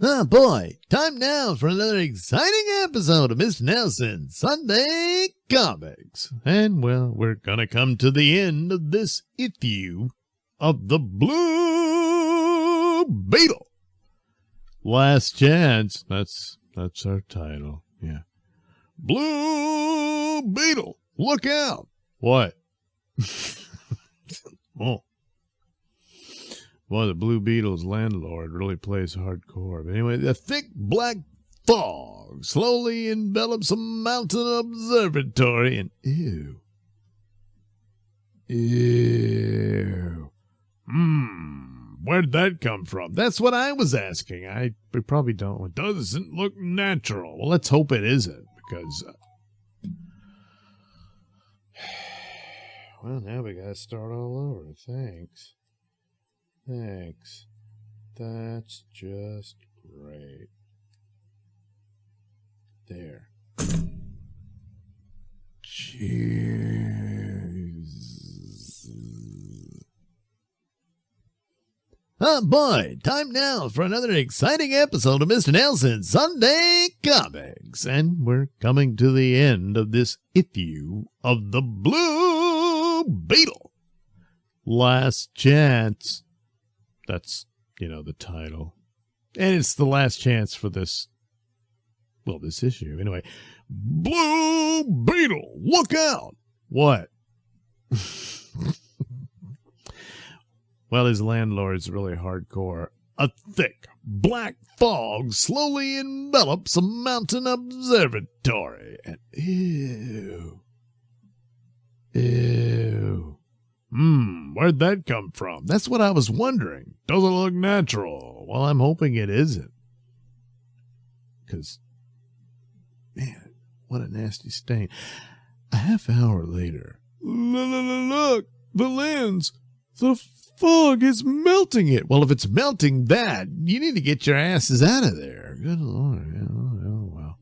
Oh boy, time now for another exciting episode of Mr Nailsin Sunday Comics. And well, we're gonna come to the end of this issue of the Blue Beetle. Last Chance, that's our title, yeah. Blue Beetle, look out. What? Oh. Well, the Blue Beetle's landlord really plays hardcore. But anyway, the thick black fog slowly envelops a mountain observatory, and ew. Where'd that come from? That's what I was asking. We probably don't. It doesn't look natural. Well, let's hope it isn't, because well, now we gotta start all over. Thanks. That's just great. There. Cheers. Oh boy, time now for another exciting episode of Mr. Nailsin Sunday Comics. And we're coming to the end of this issue of the Blue Beetle. Last Chance. That's, the title. And it's the last chance for this issue. Anyway, Blue Beetle, look out. What? Well, his landlord's really hardcore. A thick black fog slowly envelops a mountain observatory. And ew. Where'd that come from? That's what I was wondering. Doesn't look natural. Well, I'm hoping it isn't. Because, man, what a nasty stain. A half hour later. Look, the lens. The fog is melting it. Well, if it's melting that, you need to get your asses out of there. Good Lord. Oh, well.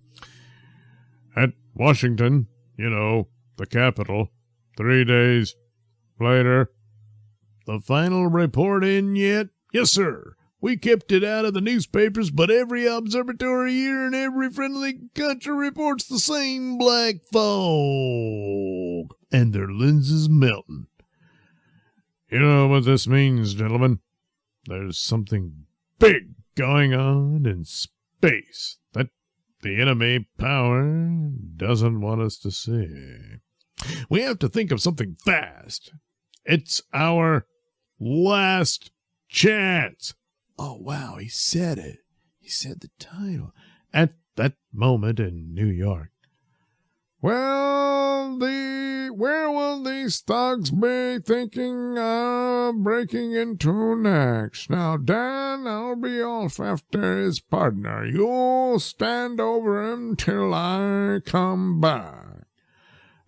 At Washington, the capital, 3 days later. The final report in yet? Yes, sir. We kept it out of the newspapers, but every observatory here in every friendly country reports the same black fog, and their lenses melting. You know what this means, gentlemen? There's something big going on in space that the enemy power doesn't want us to see. We have to think of something fast. It's our last chance. Oh, wow, he said it. He said the title. At that moment in New York. Well, where will these thugs be thinking of breaking into next? Now, Dan, I'll be off after his partner. You'll stand over him till I come back.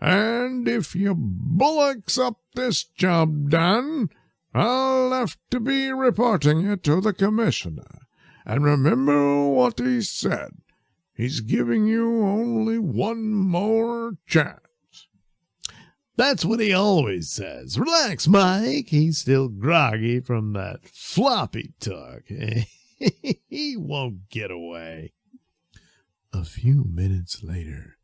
And if you bullocks up this job done, I'll have to be reporting it to the commissioner. And remember what he said. He's giving you only one more chance. That's what he always says. Relax, Mike. He's still groggy from that floppy talk. He won't get away. A few minutes later.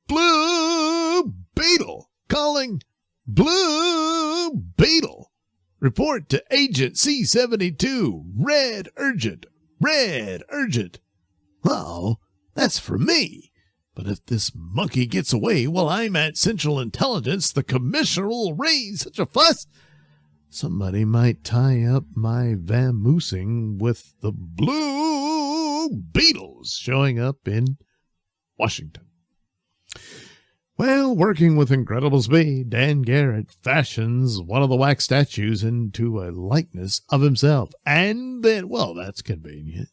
Blue Beetle calling. Blue Beetle. Report to Agent C-72. Red urgent. Red urgent. Oh, that's for me. But if this monkey gets away while I'm at Central Intelligence, the commissioner will raise such a fuss. Somebody might tie up my vamoosing with the Blue Beetles showing up in Washington. Well, working with incredible speed, Dan Garrett fashions one of the wax statues into a likeness of himself. And then, well, that's convenient,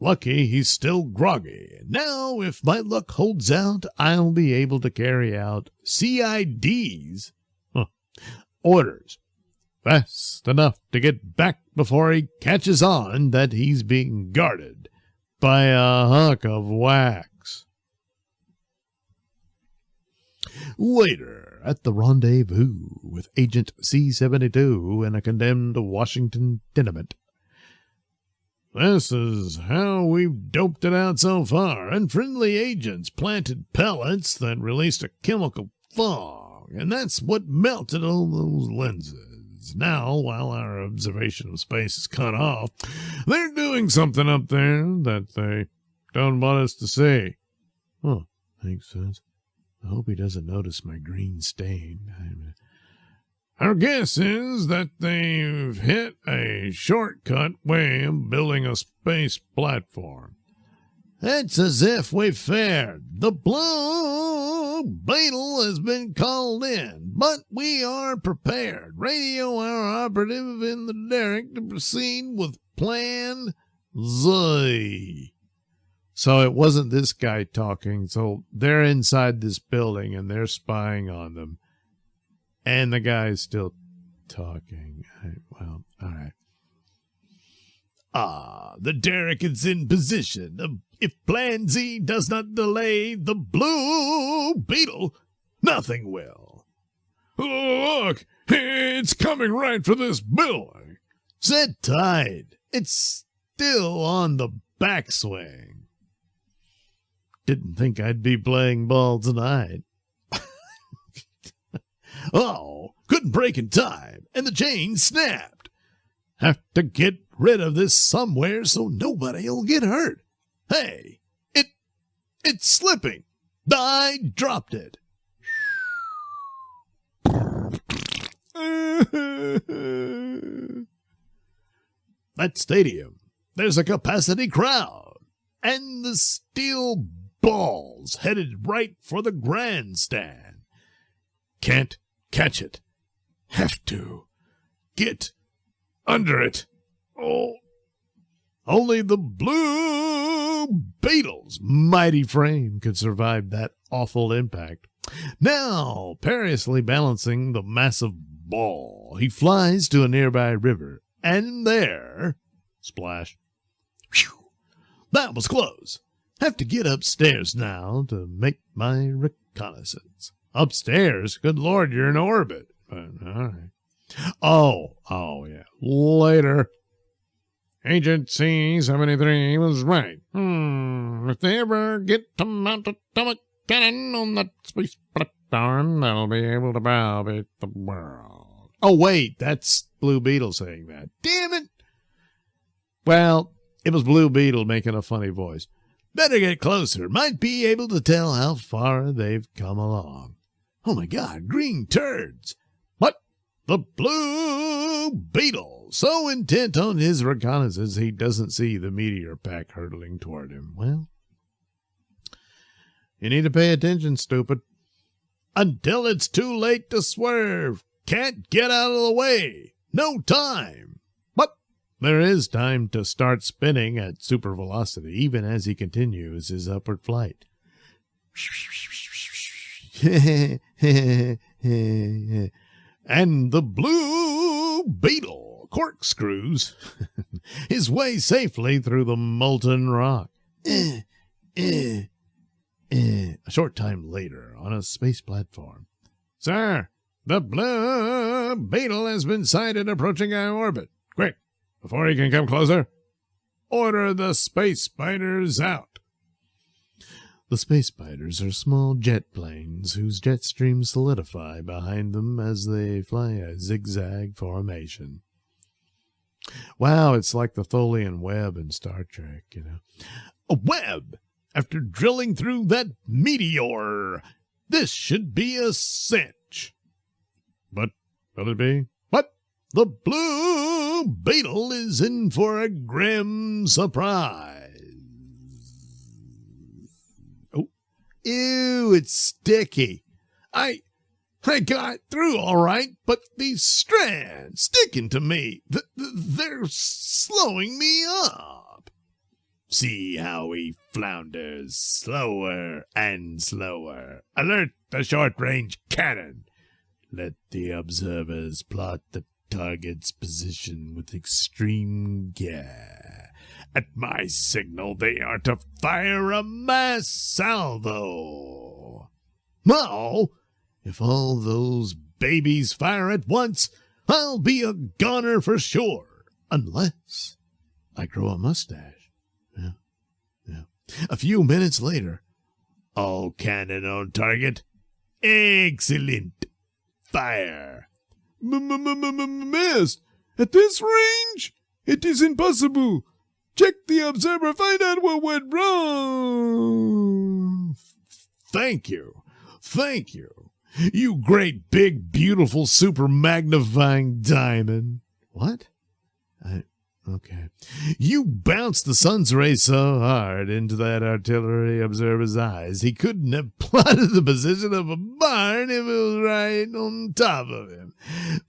Lucky he's still groggy. Now, if my luck holds out, I'll be able to carry out CID's orders fast enough to get back before he catches on that he's being guarded by a hunk of wax. Later, at the rendezvous with Agent C-72 in a condemned Washington tenement, This is how we've doped it out so far. Unfriendly agents planted pellets that released a chemical fog, and that's what melted all those lenses. Now, while our observation of space is cut off, they're doing something up there that they don't want us to see. Oh, makes sense. I hope he doesn't notice my green stain. Our guess is that they've hit a shortcut way of building a space platform. It's as if we've fared. The Blue Beetle has been called in, but we are prepared. Radio our operative in the derrick to proceed with Plan Z. So it wasn't this guy talking. So they're inside this building and they're spying on them. And the guy's still talking. Well, all right. The derrick is in position. If Plan Z does not delay the Blue Beetle, nothing will. Look, it's coming right for this building. Sit tight. It's still on the backswing. Didn't think I'd be playing ball tonight. Oh, couldn't break in time, and the chain snapped. Have to get rid of this somewhere so nobody'll get hurt. Hey, it's slipping. I dropped it. That stadium, there's a capacity crowd, and the steel balls headed right for the grandstand. Can't catch it. Have to get under it. Oh, only the Blue Beetle's mighty frame could survive that awful impact. Now, perilously balancing the massive ball, he flies to a nearby river, and there, splash. Whew, that was close. Have to get upstairs now to make my reconnaissance. Upstairs? Good Lord, you're in orbit. All right. Oh, yeah. Later. Agent C-73 was right. If they ever get to mount a atomic cannon on that space platform, they'll be able to browbeat the world. Oh, wait, that's Blue Beetle saying that. Damn it! Well, it was Blue Beetle making a funny voice. Better get closer. Might be able to tell how far they've come along. Oh, my God, green turds. What? The Blue Beetle, so intent on his reconnaissance he doesn't see the meteor pack hurtling toward him. Well, you need to pay attention, stupid. Until it's too late to swerve. Can't get out of the way. No time. But there is time to start spinning at super velocity, even as he continues his upward flight. And the Blue Beetle corkscrews his way safely through the molten rock. A short time later, on a space platform. Sir, the Blue Beetle has been sighted approaching our orbit. Quick, before he can come closer, order the space spiders out. The space spiders are small jet planes whose jet streams solidify behind them as they fly a zigzag formation. Wow, it's like the Tholian web in Star Trek, you know. A web! After drilling through that meteor, this should be a cinch. But will it be? What? The Blue Beetle is in for a grim surprise. Ew, it's sticky. I got through all right, but these strands sticking to me, they're slowing me up. See how he flounders slower and slower. Alert the short-range cannon. Let the observers plot the target's position with extreme care. At my signal, they are to fire a mass salvo. Now, if all those babies fire at once, I'll be a goner for sure. Unless I grow a mustache. Yeah, yeah. A few minutes later, all cannon on target. Excellent. Fire. Missed. At this range, it is impossible. Check the observer, find out what went wrong. Thank you. Thank you. You great, big, beautiful, super magnifying diamond. What? Okay. You bounced the sun's rays so hard into that artillery observer's eyes, he couldn't have plotted the position of a barn if it was right on top of him.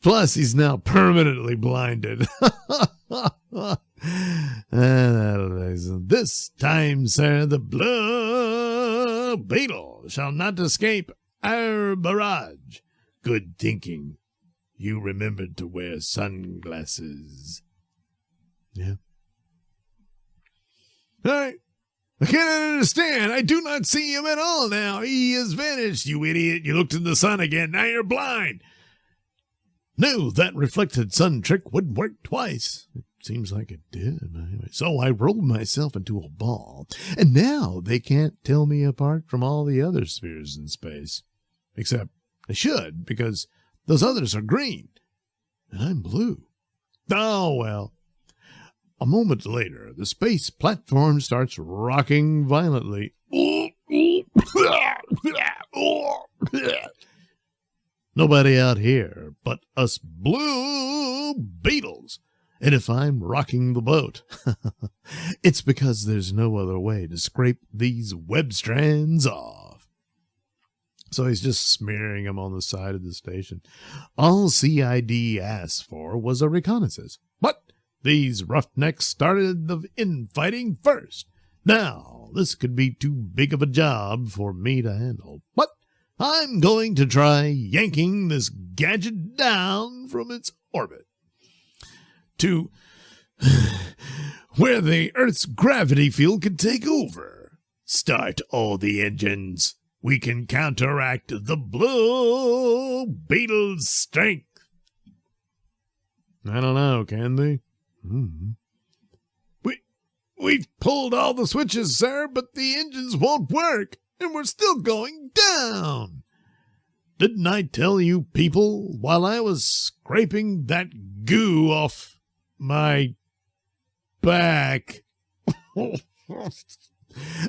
Plus, he's now permanently blinded. This time, sir, the blue beetle shall not escape our barrage. Good thinking. You remembered to wear sunglasses. Yeah. I can't understand. I do not see him at all now. He has vanished, you idiot. You looked in the sun again. Now you're blind. Knew that reflected sun trick wouldn't work twice. It seems like it did. Anyway, so I rolled myself into a ball, and now they can't tell me apart from all the other spheres in space. Except they should, because those others are green, and I'm blue. Oh, well. A moment later, the space platform starts rocking violently. Nobody out here but us blue beetles. And if I'm rocking the boat, it's because there's no other way to scrape these web strands off. So he's just smearing them on the side of the station. All CID asked for was a reconnaissance. But these roughnecks started the infighting first. Now, this could be too big of a job for me to handle. But I'm going to try yanking this gadget down from its orbit to where the Earth's gravity field can take over. Start all the engines. We can counteract the blue beetle's strength. I don't know, can they? We've pulled all the switches, sir, but the engines won't work, and we're still going down. Didn't I tell you people while I was scraping that goo off my back?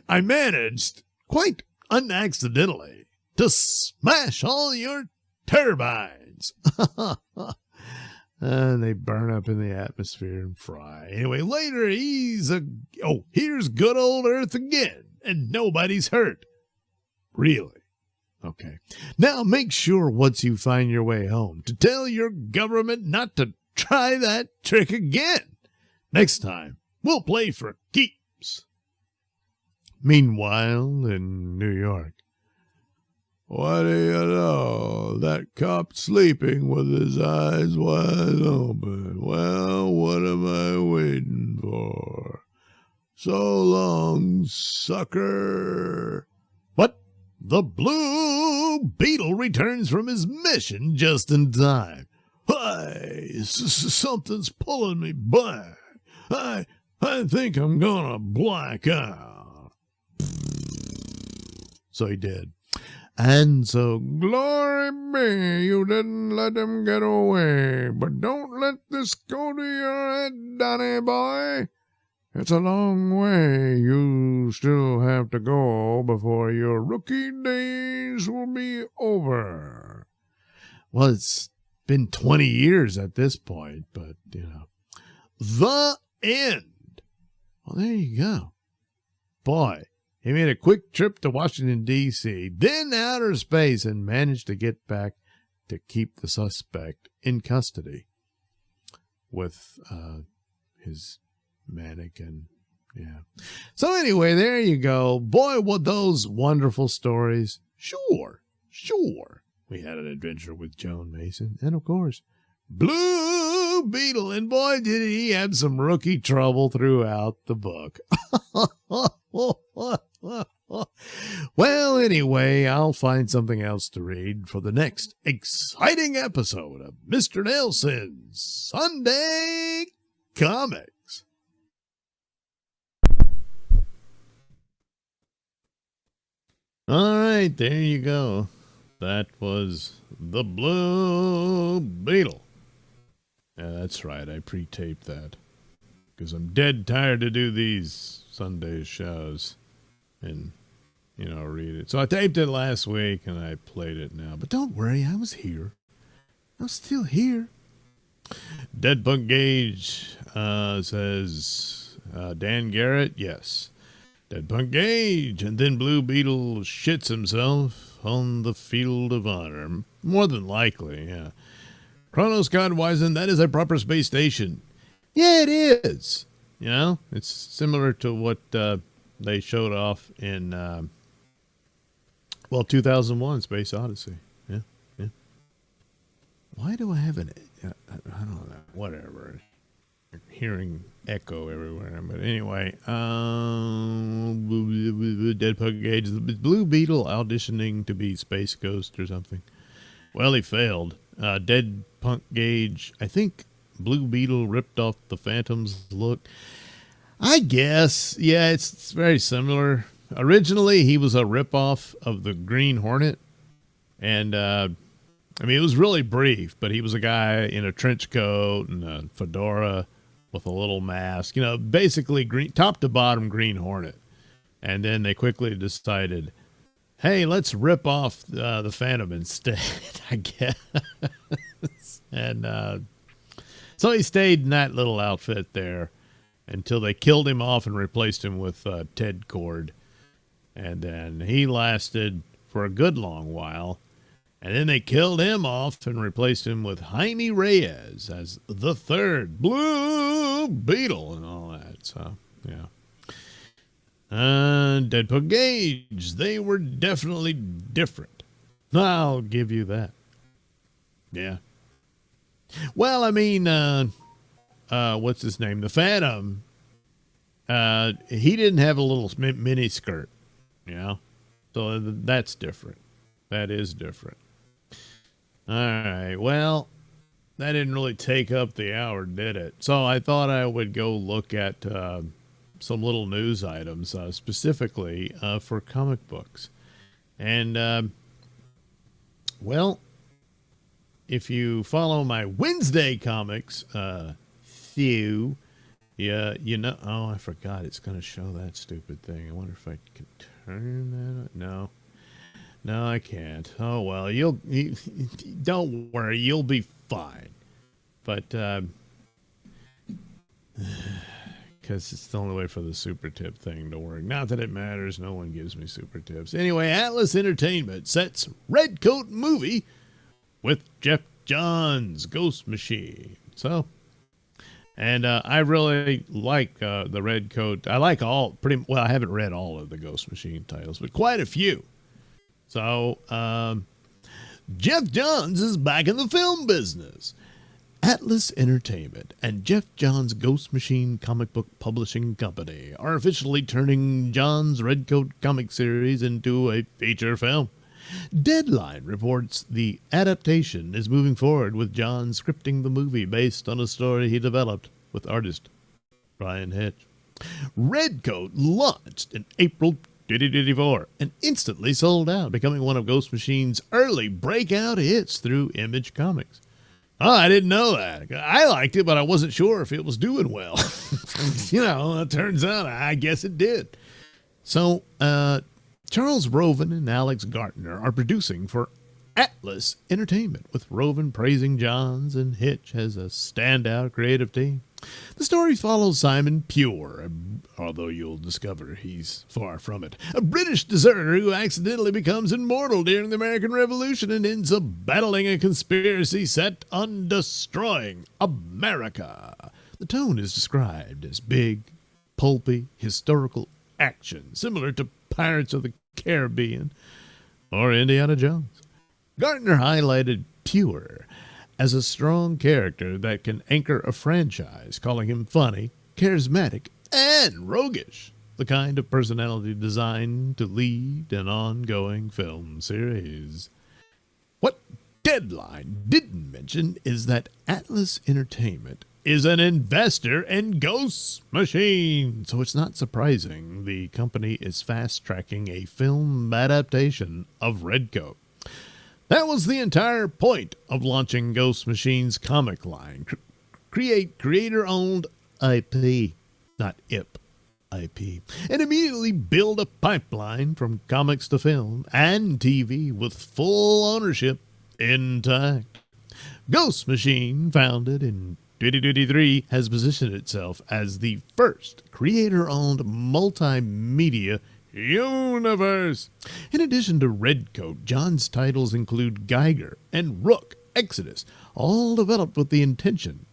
I managed, quite unaccidentally, to smash all your turbines. And they burn up in the atmosphere and fry. Anyway, later here's good old Earth again, and nobody's hurt. Really? Okay. Now make sure once you find your way home to tell your government not to try that trick again. Next time, we'll play for keeps. Meanwhile, in New York. What do you know? That cop's sleeping with his eyes wide open. Well, what am I waiting for? So long, sucker. But the blue beetle returns from his mission just in time. Hey, something's pulling me back. I think I'm gonna black out. So he did. And so, glory be, you didn't let him get away. But don't let this go to your head, Danny boy. It's a long way you still have to go before your rookie days will be over. Well, it's been 20 years at this point, but, the end. Well, there you go. Boy. He made a quick trip to Washington, D.C., then outer space, and managed to get back to keep the suspect in custody with his mannequin. Yeah. So anyway, there you go. Boy, what those wonderful stories. Sure. We had an adventure with Joan Mason. And, of course, Blue Beetle. And, boy, did he have some rookie trouble throughout the book. Well, anyway, I'll find something else to read for the next exciting episode of Mr. Nailsin's Sunday Comics. All right, there you go. That was the Blue Beetle. Yeah, that's right. I pre-taped that because I'm dead tired to do these Sunday shows and, read it. So I taped it last week and I played it now. But don't worry, I was here. I'm still here. Dead Punk Gage says, Dan Garrett, yes. Dead Punk Gage, and then Blue Beetle shits himself on the field of honor. More than likely, yeah. Chronos Godwisen, that is a proper space station. Yeah, it is. It's similar to what they showed off in, 2001 Space Odyssey. Yeah. Why do I have I don't know, whatever. Hearing echo everywhere. But anyway, Dead Punk Gage, Blue Beetle auditioning to be Space Ghost or something. Well, he failed. Dead Punk Gage, I think Blue Beetle ripped off the Phantom's look. I guess, yeah, it's very similar. Originally, he was a ripoff of the Green Hornet. And, it was really brief, but he was a guy in a trench coat and a fedora with a little mask. Basically top to bottom Green Hornet. And then they quickly decided, hey, let's rip off the Phantom instead, I guess. And so he stayed in that little outfit there until they killed him off and replaced him with Ted Cord. And then he lasted for a good long while. And then they killed him off and replaced him with Jaime Reyes as the third Blue Beetle and all that. So, yeah. Dead Punk Gage, they were definitely different. I'll give you that. Yeah. Well, what's his name? The Phantom. He didn't have a little mini skirt, so that's different. That is different. All right. Well, that didn't really take up the hour, did it? So I thought I would go look at some little news items specifically for comic books. And, if you follow my Wednesday comics, Thew, yeah, oh, I forgot it's going to show that stupid thing. I wonder if I can turn that on. No, I can't. Oh, well, don't worry, you'll be fine. But, because it's the only way for the super tip thing to work. Not that it matters, no one gives me super tips. Anyway, Atlas Entertainment sets Red Coat movie with Jeff Johns' Ghost Machine. So, and I really like the Red Coat. I like I haven't read all of the Ghost Machine titles, but quite a few. So, Jeff Johns is back in the film business. Atlas Entertainment and Jeff Johns' Ghost Machine comic book publishing company are officially turning Johns' Redcoat comic series into a feature film. Deadline reports the adaptation is moving forward with Johns scripting the movie based on a story he developed with artist Brian Hitch. Redcoat launched in April 2024 and instantly sold out, becoming one of Ghost Machine's early breakout hits through Image Comics. Oh, I didn't know that. I liked it, but I wasn't sure if it was doing well. It turns out I guess it did. So, Charles Roven and Alex Gartner are producing for Atlas Entertainment, with Roven praising Johns and Hitch as a standout creative team. The story follows Simon Pure, although you'll discover he's far from it, a British deserter who accidentally becomes immortal during the American Revolution and ends up battling a conspiracy set on destroying America. The tone is described as big, pulpy, historical action, similar to Pirates of the Caribbean or Indiana Jones. Gartner highlighted Pure as a strong character that can anchor a franchise, calling him funny, charismatic, and roguish, the kind of personality designed to lead an ongoing film series. What Deadline didn't mention is that Atlas Entertainment is an investor in Ghost Machine. So it's not surprising the company is fast-tracking a film adaptation of Redcoat. That was the entire point of launching Ghost Machine's comic line. Create creator-owned IP, not IP, and immediately build a pipeline from comics to film and TV with full ownership intact. Ghost Machine, founded in 2023, has positioned itself as the first creator-owned multimedia universe. In addition to Redcoat, John's titles include Geiger and Rook Exodus, all developed with the intention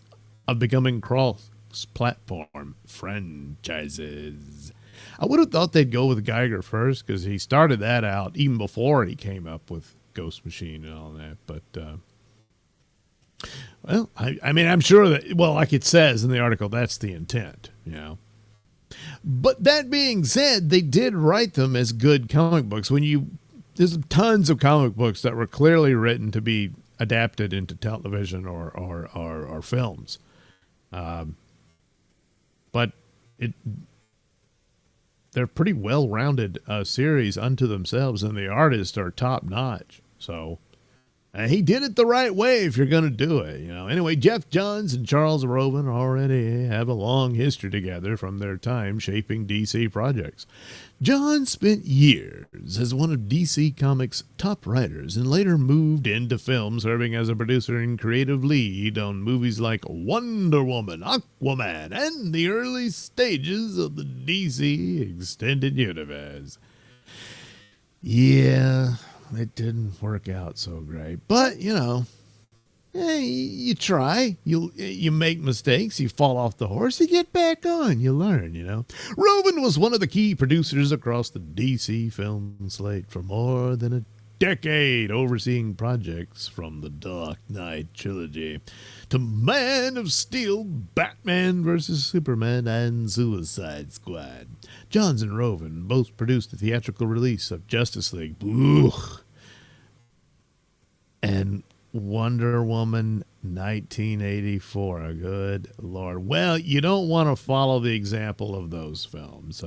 of becoming cross-platform franchises. I would have thought they'd go with Geiger first, because he started that out even before he came up with Ghost Machine and all that, but well, I mean, I'm sure that, well, like it says in the article, that's the intent, you know. But that being said, they did write them as good comic books. There's tons of comic books that were clearly written to be adapted into television or films. But they're pretty well-rounded series unto themselves, and the artists are top-notch. So he did it the right way if you're going to do it, you know. Anyway, Jeff Johns and Charles Roven already have a long history together from their time shaping DC projects. John spent years as one of DC Comics' top writers and later moved into film, serving as a producer and creative lead on movies like Wonder Woman, Aquaman, and the early stages of the DC Extended Universe. Yeah, it didn't work out so great, but you know, you try, you make mistakes, you fall off the horse, you get back on, you learn, you know. Roven was one of the key producers across the DC film slate for more than a decade, overseeing projects from the Dark Knight trilogy to Man of Steel, Batman vs. Superman, and Suicide Squad. Johns and Roven both produced the theatrical release of Justice League. And Wonder Woman 1984. Good Lord. Well, you don't want to follow the example of those films.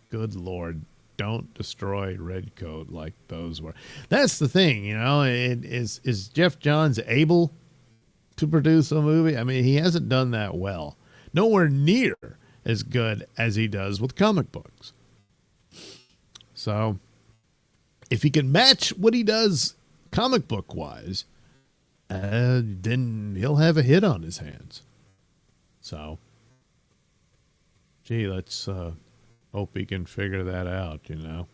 Good Lord. Don't destroy Redcoat like those were. That's the thing, you know. Is Jeff Johns able to produce a movie? I mean, he hasn't done that well. Nowhere near as good as he does with comic books. So, if he can match what he does comic book wise, then he'll have a hit on his hands. So, gee, let's hope he can figure that out, you know.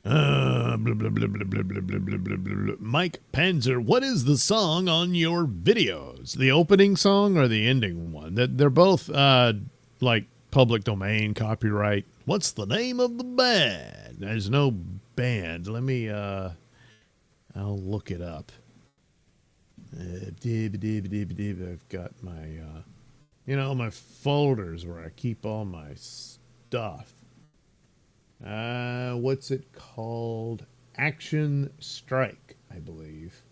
Blah, blah, blah, blah, blah, blah, blah, blah, blah, blah. Mike Panzer, what is the song on your videos? The opening song or the ending one? They're both like public domain, copyright. What's the name of the band? There's no band. Let me I'll look it up. I've got my my folders where I keep all my stuff. What's it called? Action Strike, I believe.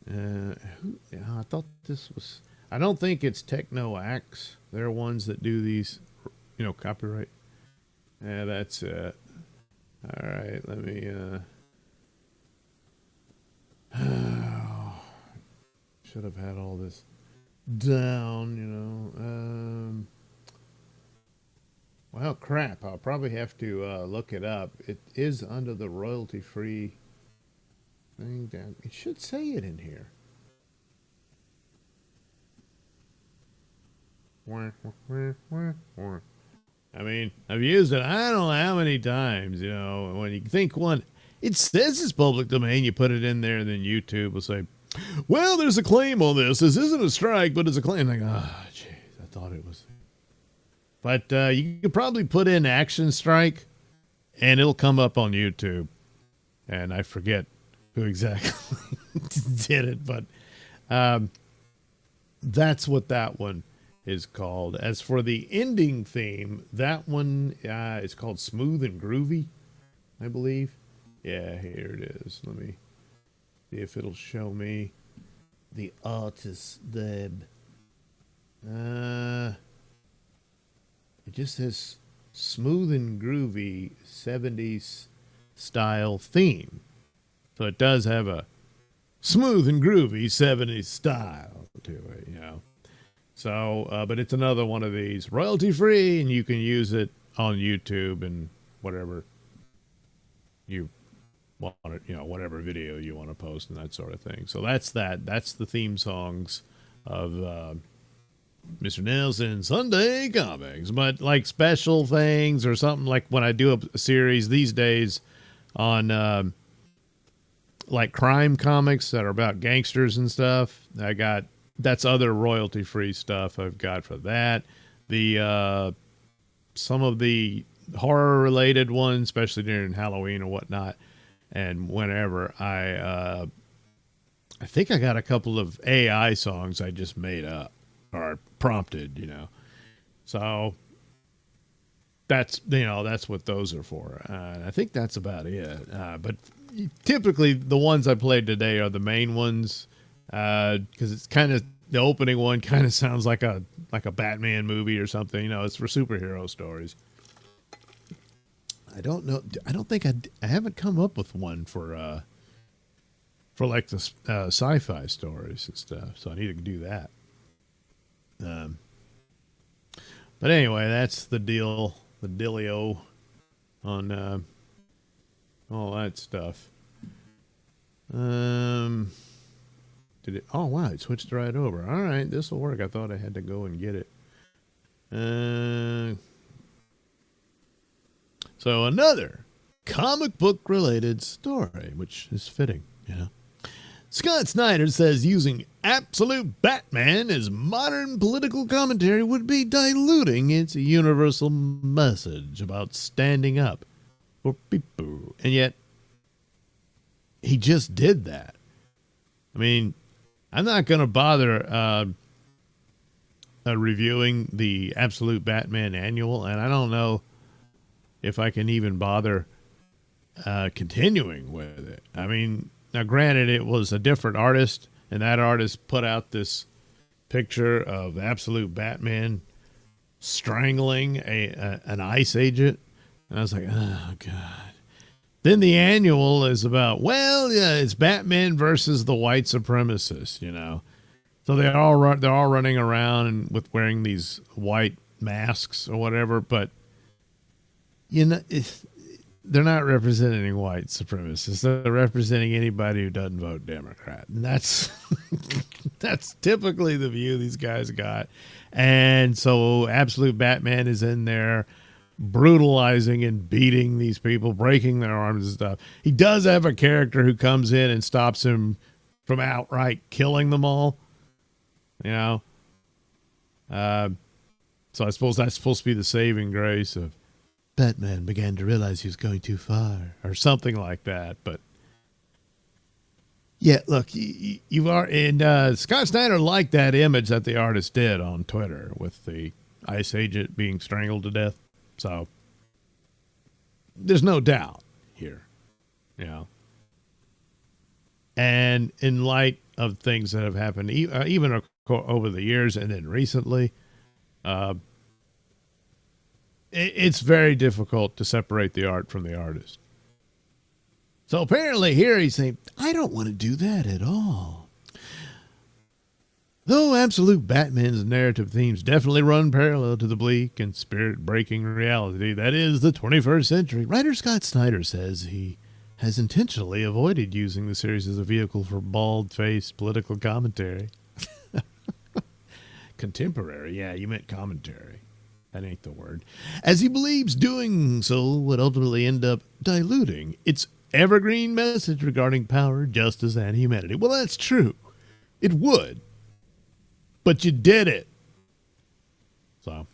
I thought this was, I don't think it's Techno Axe. They're ones that do these, copyright. Yeah, that's it. All right, let me, should have had all this down, Well, crap. I'll probably have to look it up. It is under the royalty-free thing. Down. It should say it in here. I mean, I've used it I don't know how many times, when you think one, it says it's public domain, you put it in there, and then YouTube will say, well, there's a claim on this. This isn't a strike, but it's a claim. Like, jeez, I thought it was. But you could probably put in Action Strike, and it'll come up on YouTube. And I forget who exactly did it, but that's what that one is called. As for the ending theme, that one is called Smooth and Groovy, I believe. Yeah, here it is. Let me See if it'll show me the artist's name. It just says smooth and groovy 70s style theme. So it does have a smooth and groovy 70s style to it, you know. So, but it's another one of these royalty free, and you can use it on YouTube and whatever you want it, you know, whatever video you want to post and that sort of thing. So that's that. That's the theme songs of Mr. Nailsin Sunday Comics. But like special things or something, like when I do a series these days on like crime comics that are about gangsters and stuff, that's other royalty free stuff I've got for that. The some of the horror related ones, especially during Halloween or whatnot, and whenever I think I got a couple of AI songs I just made up or prompted, you know. So that's, you know, that's what those are for. I think that's about it. But typically the ones I played today are the main ones, because it's kind of, the opening one kind of sounds like a Batman movie or something. You know, it's for superhero stories. I don't know. I don't think I haven't come up with one for like the sci-fi stories and stuff. So I need to do that. But anyway, that's the deal, the dealio on all that stuff. Did it? Oh wow, it switched right over. All right, this will work. I thought I had to go and get it. So another comic book related story, which is fitting, you know. Scott Snyder says using absolute Batman as modern political commentary would be diluting its universal message about standing up for people. And yet, he just did that. I mean, I'm not going to bother reviewing the Absolute Batman Annual, and I don't know if I can even bother continuing with it. I mean, now granted, it was a different artist, and that artist put out this picture of Absolute Batman strangling an ICE agent, and I was like, oh God. Then the annual is about, well, yeah, it's Batman versus the white supremacists, you know. So they're all running around and with wearing these white masks or whatever, but you know, they're not representing white supremacists. They're representing anybody who doesn't vote Democrat. And that's that's typically the view these guys got. And so Absolute Batman is in there brutalizing and beating these people, breaking their arms and stuff. He does have a character who comes in and stops him from outright killing them all, you know. So I suppose that's supposed to be the saving grace of Batman began to realize he was going too far or something like that. But yeah, look, you are, and Scott Snyder liked that image that the artist did on Twitter with the ICE agent being strangled to death. So there's no doubt here, you know. And in light of things that have happened, even over the years and then recently, it's very difficult to separate the art from the artist. So apparently here he's saying, I don't want to do that at all. Though Absolute Batman's narrative themes definitely run parallel to the bleak and spirit-breaking reality that is the 21st century, writer Scott Snyder says he has intentionally avoided using the series as a vehicle for bald-faced political commentary. Contemporary, yeah, you meant commentary. That ain't the word. As he believes doing so would ultimately end up diluting its evergreen message regarding power, justice, and humanity. Well, that's true. It would. But you did it. So.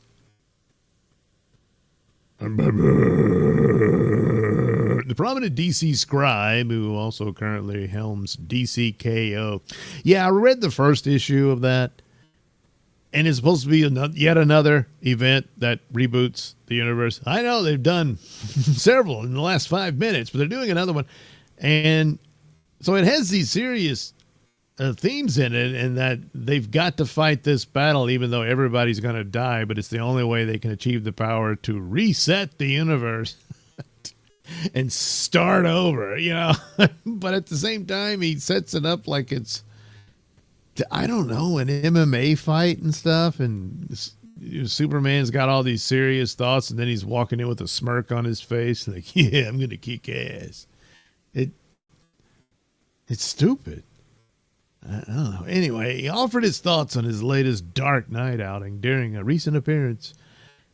The prominent DC scribe, who also currently helms DCKO. Yeah, I read the first issue of that. And it's supposed to be yet another event that reboots the universe. I know they've done several in the last 5 minutes, but they're doing another one. And So it has these serious themes in it, and that they've got to fight this battle even though everybody's going to die, but it's the only way they can achieve the power to reset the universe and start over, you know. But at the same time, he sets it up like it's, I don't know, an MMA fight and stuff, and Superman's got all these serious thoughts, and then he's walking in with a smirk on his face like, yeah, I'm going to kick ass. It's stupid. I don't know. Anyway, he offered his thoughts on his latest Dark Knight outing during a recent appearance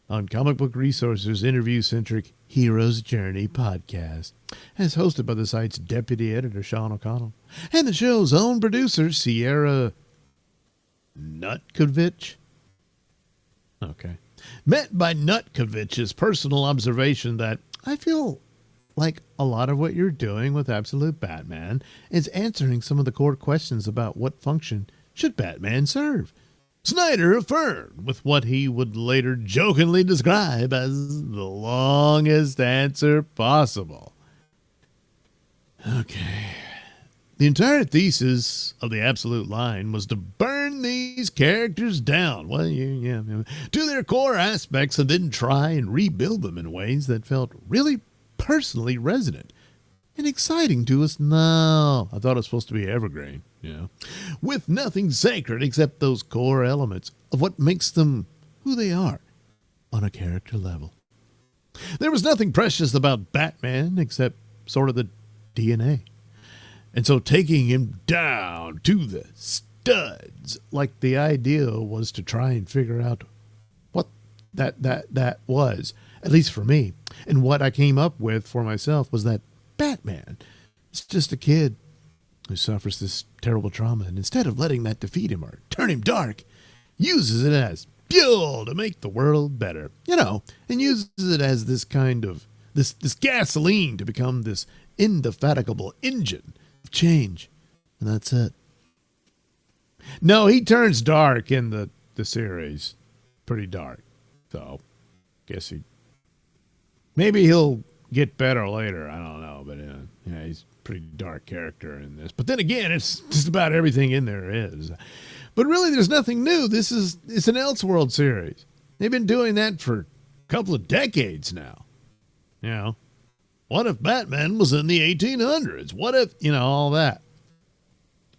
on Comic Book Resources' interview-centric Hero's Journey podcast, as hosted by the site's deputy editor, Sean O'Connell, and the show's own producer, Sierra Nutkovich. Okay. Met by Nutkovich's personal observation that I feel like a lot of what you're doing with Absolute Batman is answering some of the core questions about what function should Batman serve. Snyder affirmed with what he would later jokingly describe as the longest answer possible. Okay. The entire thesis of the Absolute line was to burn these characters down, well, to their core aspects, and then try and rebuild them in ways that felt really personally resonant and exciting to us now. I thought it was supposed to be evergreen, with nothing sacred except those core elements of what makes them who they are on a character level. There was nothing precious about Batman except sort of the DNA. And so taking him down to the studs, like the idea was to try and figure out what that was, at least for me. And what I came up with for myself was that Batman is just a kid who suffers this terrible trauma, and instead of letting that defeat him or turn him dark, uses it as fuel to make the world better, and uses it as this kind of, this gasoline to become this indefatigable engine of change. And that's it. No, he turns dark in the series. Pretty dark. So, guess maybe he'll get better later. I don't know, but he's a pretty dark character in this. But then again, it's just about everything in there is. But really, there's nothing new. It's an Elseworld series. They've been doing that for a couple of decades now. What if Batman was in the 1800s? What if, all that?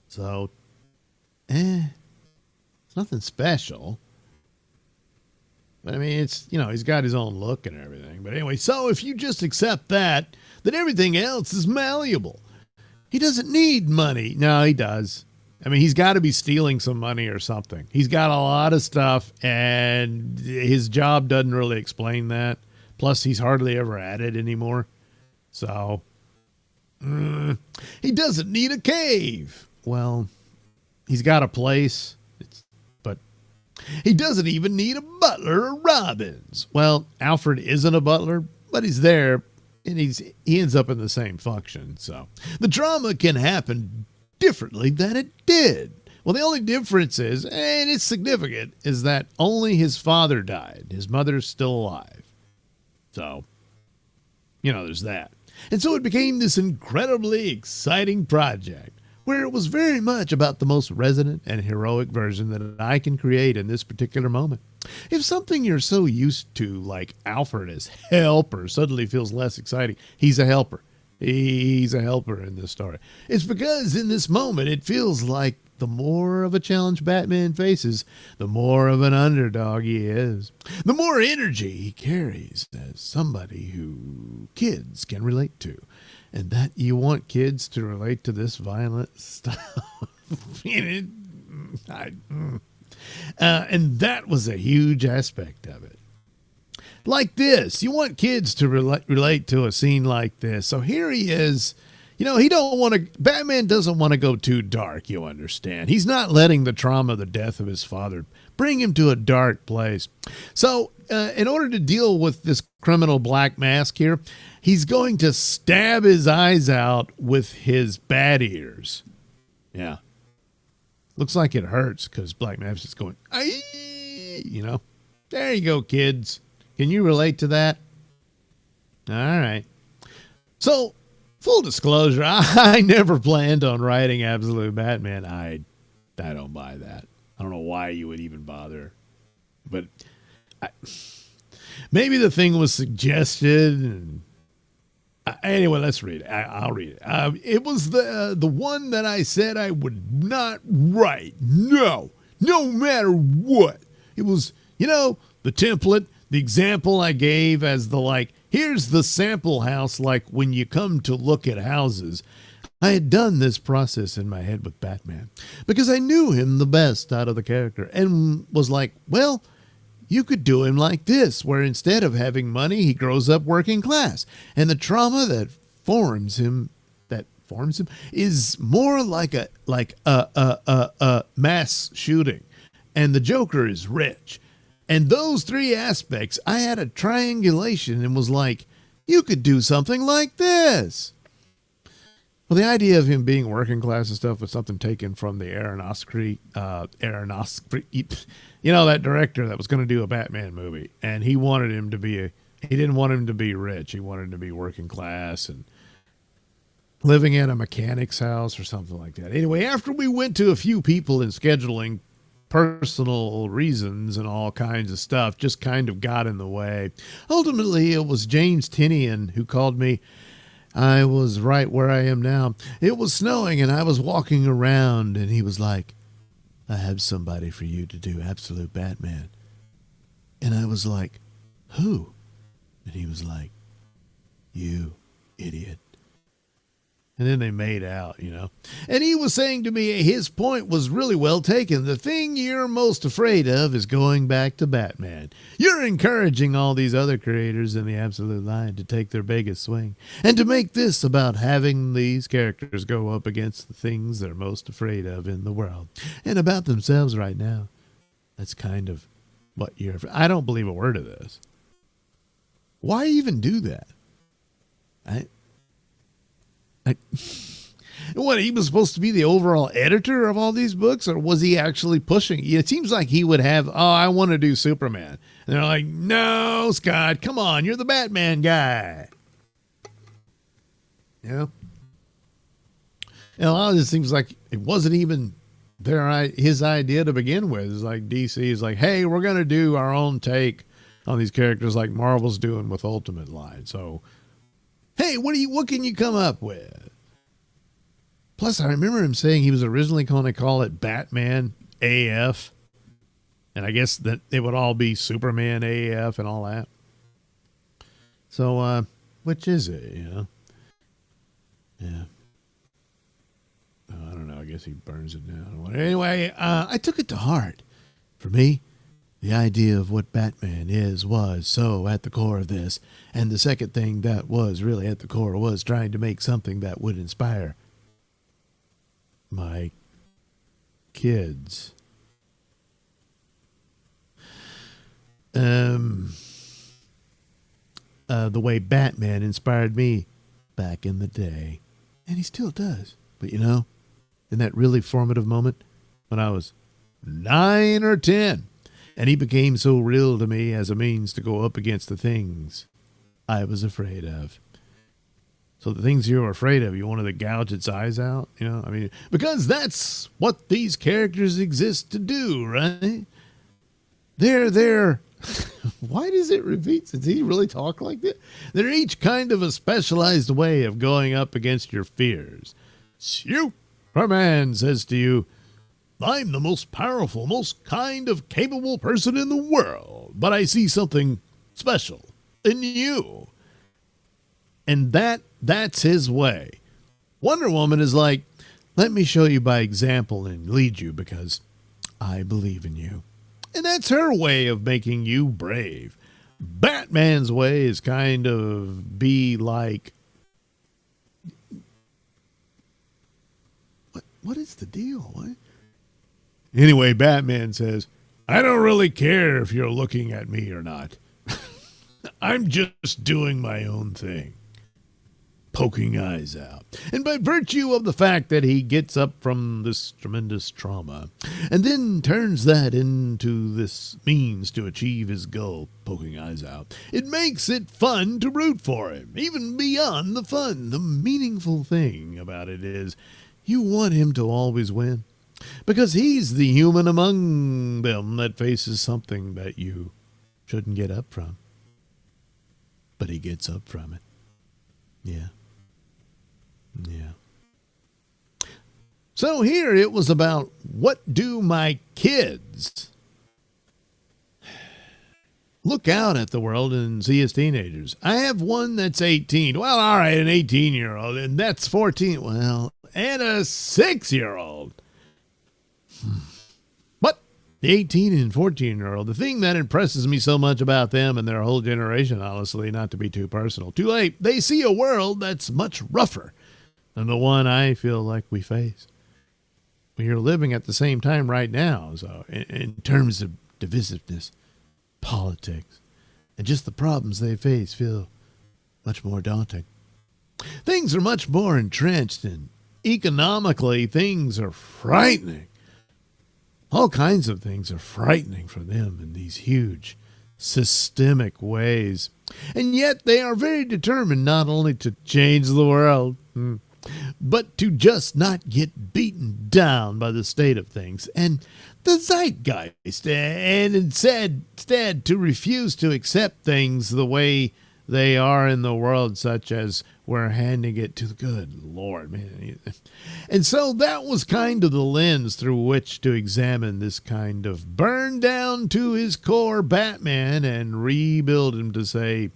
So, it's nothing special. But I mean, it's, he's got his own look and everything. But anyway, so if you just accept that, then everything else is malleable. He doesn't need money. No, he does. I mean, he's got to be stealing some money or something. He's got a lot of stuff, and his job doesn't really explain that. Plus, he's hardly ever at it anymore. So, he doesn't need a cave. Well, he's got a place. But he doesn't even need a butler or Robins. Well, Alfred isn't a butler, but he's there, and he ends up in the same function. So, the drama can happen differently than it did. Well, the only difference is, and it's significant, is that only his father died. His mother's still alive. So, there's that. And so it became this incredibly exciting project where it was very much about the most resonant and heroic version that I can create in this particular moment. If something you're so used to, like Alfred as helper, suddenly feels less exciting, he's a helper. He's a helper in this story. It's because in this moment, it feels like the more of a challenge Batman faces, the more of an underdog he is. The more energy he carries as somebody who kids can relate to. And that you want kids to relate to this violent stuff. And that was a huge aspect of it. Like this, you want kids to relate to a scene like this. So here he is. Batman doesn't want to go too dark, you understand. He's not letting the trauma of the death of his father bring him to a dark place. So in order to deal with this criminal Black Mask here, he's going to stab his eyes out with his bat ears. Yeah. Looks like it hurts because Black Mask is going, "Aye," There you go, kids. Can you relate to that? All right. So, full disclosure, I never planned on writing Absolute Batman. I don't buy that. I don't know why you would even bother. But maybe the thing was suggested. And anyway, let's read it. I'll read it. It was the one that I said I would not write. No matter what. It was, the template, the example I gave as the here's the sample house, like when you come to look at houses. I had done this process in my head with Batman because I knew him the best out of the character and was like, well, you could do him like this, where instead of having money, he grows up working class. And the trauma that forms him is more like a mass shooting. And the Joker is rich. And those three aspects, I had a triangulation and was like, you could do something like this. Well, the idea of him being working class and stuff was something taken from the Aronofsky, that director that was going to do a Batman movie. And he wanted him to be he didn't want him to be rich. He wanted him to be working class and living in a mechanic's house or something like that. Anyway, after we went to a few people in scheduling, personal reasons and all kinds of stuff just kind of got in the way. Ultimately, it was James Tinian who called me. I was right where I am now. It was snowing and I was walking around and he was like, I have somebody for you to do Absolute Batman. And I was like, who? And he was like, you idiot. And then they made out, And he was saying to me, his point was really well taken. The thing you're most afraid of is going back to Batman. You're encouraging all these other creators in the Absolute line to take their biggest swing and to make this about having these characters go up against the things they're most afraid of in the world and about themselves right now. That's kind of what I don't believe a word of this. Why even do that? What, he was supposed to be the overall editor of all these books, or was he actually pushing? It seems like he would have, I want to do Superman. And they're like, no, Scott, come on, you're the Batman guy. And a lot of this seems like it wasn't even his idea to begin with. It's like DC is like, hey, we're going to do our own take on these characters like Marvel's doing with Ultimate line. So, hey, what can you come up with? Plus, I remember him saying he was originally going to call it Batman AF. And I guess that it would all be Superman AF and all that. So, which is it, Yeah. I don't know. I guess he burns it down. Anyway, I took it to heart. For me, the idea of what Batman was so at the core of this. And the second thing that was really at the core was trying to make something that would inspire my kids. The way Batman inspired me back in the day. And he still does. But in that really formative moment when I was 9 or 10, and he became so real to me as a means to go up against the things I was afraid of. So the things you're afraid of, you wanted to gouge its eyes out, because that's what these characters exist to do, right? They're why does it repeat? Does he really talk like that? They're each kind of a specialized way of going up against your fears. Superman says to you, I'm the most powerful, most kind of capable person in the world, but I see something special in you. And that's his way. Wonder Woman is like, let me show you by example and lead you because I believe in you. And that's her way of making you brave. Batman's way is kind of be like, what is the deal? What? Anyway, Batman says, I don't really care if you're looking at me or not. I'm just doing my own thing. poking eyes out. And by virtue of the fact that he gets up from this tremendous trauma and then turns that into this means to achieve his goal, poking eyes out, it makes it fun to root for him, even beyond the fun. The meaningful thing about it is you want him to always win, because he's the human among them that faces something that you shouldn't get up from. But he gets up from it. Yeah. So here it was about, what do my kids look out at the world and see as teenagers? I have one that's 18. Well, all right, an 18-year-old, and that's 14. Well, and a 6-year-old. But the 18 and 14-year-old, the thing that impresses me so much about them and their whole generation, honestly, not to be too personal, too late, they see a world that's much rougher than the one I feel like we face. We are living at the same time right now, so in terms of divisiveness, politics, and just the problems they face feel much more daunting. Things are much more entrenched, and economically things are frightening. All kinds of things are frightening for them in these huge systemic ways. And yet they are very determined not only to change the world, but to just not get beaten down by the state of things and the zeitgeist, and instead to refuse to accept things the way they are in the world, such as we're handing it to the good Lord, man. And so that was kind of the lens through which to examine this kind of burn down to his core Batman and rebuild him to say,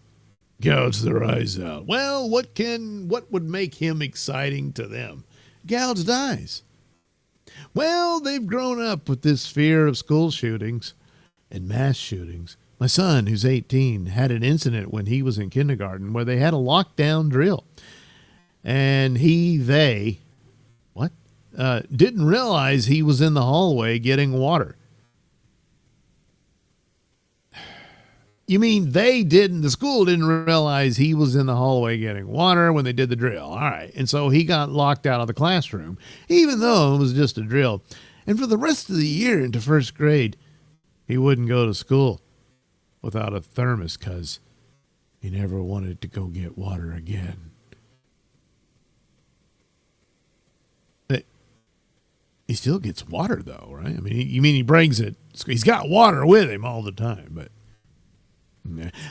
gouge their eyes out. Well, what would make him exciting to them? Gouged eyes. Well, they've grown up with this fear of school shootings and mass shootings. My son, who's 18, had an incident when he was in kindergarten where they had a lockdown drill. And they didn't realize he was in the hallway getting water. You mean the school didn't realize he was in the hallway getting water when they did the drill. All right. And so he got locked out of the classroom, even though it was just a drill. And for the rest of the year into first grade, he wouldn't go to school without a thermos because he never wanted to go get water again. He still gets water, though, right? I mean, you mean he brings it. He's got water with him all the time, but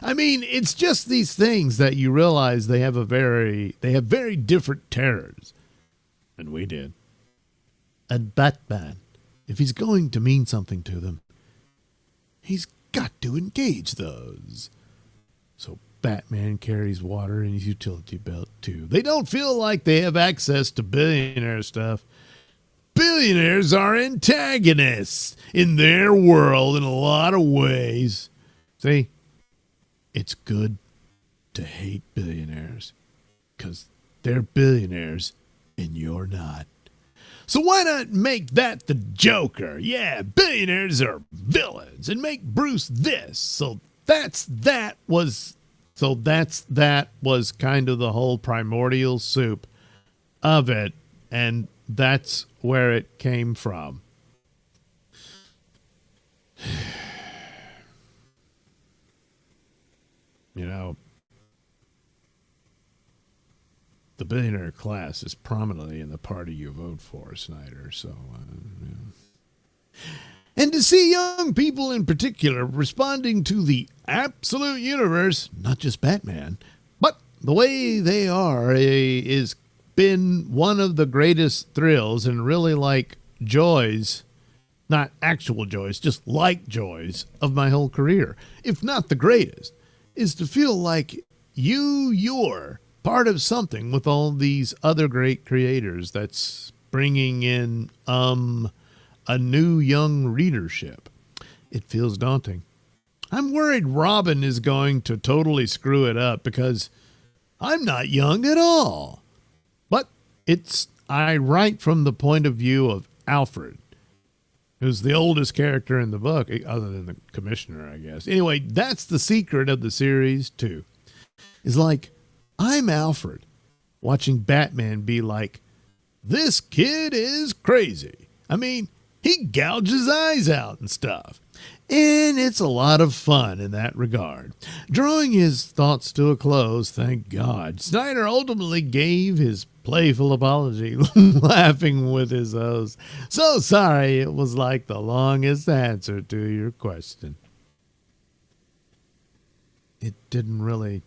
I mean, it's just these things that you realize they have very different terrors than we did. And Batman, if he's going to mean something to them, he's got to engage those. So Batman carries water in his utility belt, too. They don't feel like they have access to billionaire stuff. Billionaires are antagonists in their world in a lot of ways. See? It's good to hate billionaires because they're billionaires and you're not. So why not make that the Joker? Yeah, billionaires are villains, and make Bruce this. So that was kind of the whole primordial soup of it, and that's where it came from. You know, the billionaire class is prominently in the party you vote for, Snyder. So, And to see young people in particular responding to the absolute universe, not just Batman, but the way they are, is been one of the greatest thrills and really like joys, not actual joys, just like joys of my whole career, if not the greatest, is to feel like you're part of something with all these other great creators that's bringing in a new young readership. It feels daunting. I'm worried Robin is going to totally screw it up because I'm not young at all. But I write from the point of view of Alfred, who's the oldest character in the book, other than the commissioner, I guess. Anyway, that's the secret of the series, too. Is like, I'm Alfred, watching Batman be like, this kid is crazy. I mean, he gouges eyes out and stuff. And it's a lot of fun in that regard. Drawing his thoughts to a close, thank God, Snyder ultimately gave his playful apology, laughing with his O's. So sorry, it was like the longest answer to your question. It didn't really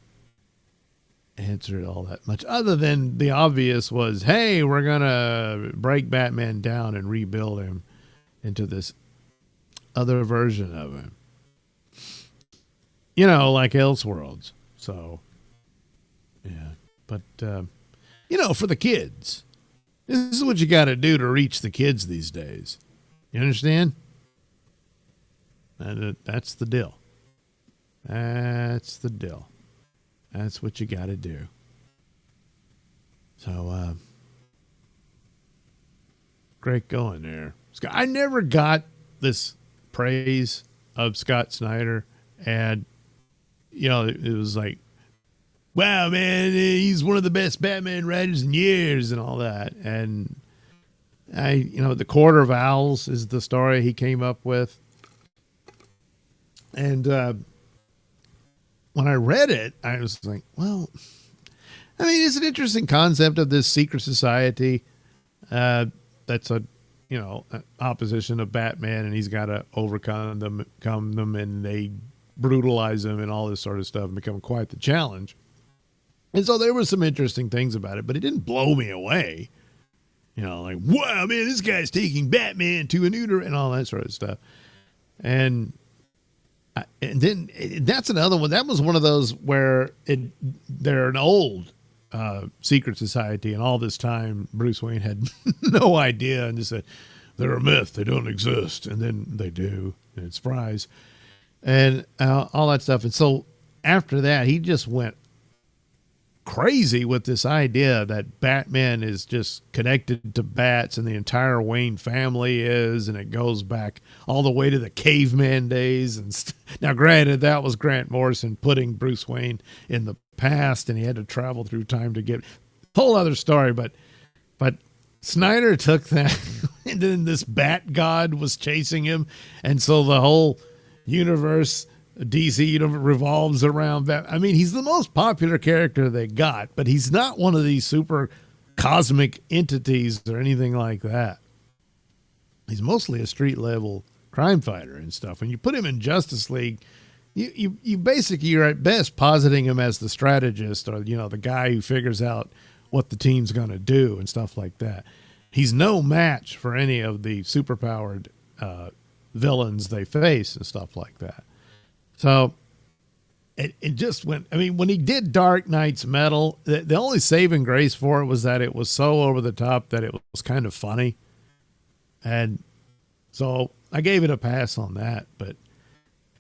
answer it all that much, other than the obvious was, hey, we're going to break Batman down and rebuild him into this other version of him. You know, like Elseworlds. So, yeah. But, you know, for the kids, this is what you got to do to reach the kids these days. You understand? And that's the deal. That's the deal. That's what you got to do. So, great going there. I never got this praise of Scott Snyder, and, you know, it was like, wow, man, he's one of the best Batman writers in years and all that. And the Court of Owls is the story he came up with. And, when I read it, I was like, well, I mean, it's an interesting concept of this secret society that's an opposition of Batman, and he's got to overcome them, and they brutalize him and all this sort of stuff and become quite the challenge. And so there were some interesting things about it, but it didn't blow me away. You know, like, wow, man, this guy's taking Batman to a neuter and all that sort of stuff. And then that's another one. That was one of those where they're an old secret society, and all this time Bruce Wayne had no idea and just said, they're a myth, they don't exist. And then they do, and it's surprise. And all that stuff. And so after that, he just went crazy with this idea that Batman is just connected to bats, and the entire Wayne family is, and it goes back all the way to the caveman days. And now, granted, that was Grant Morrison putting Bruce Wayne in the past, and he had to travel through time to get whole other story. But Snyder took that, and then this Bat God was chasing him, and so the whole universe, DC revolves around that. I mean, he's the most popular character they got, but he's not one of these super cosmic entities or anything like that. He's mostly a street level crime fighter and stuff. When you put him in Justice League, you basically, you're at best positing him as the strategist, or, you know, the guy who figures out what the team's going to do and stuff like that. He's no match for any of the superpowered villains they face and stuff like that. So it just went, I mean, when he did Dark Knight's Metal, the only saving grace for it was that it was so over the top that it was kind of funny. And so I gave it a pass on that.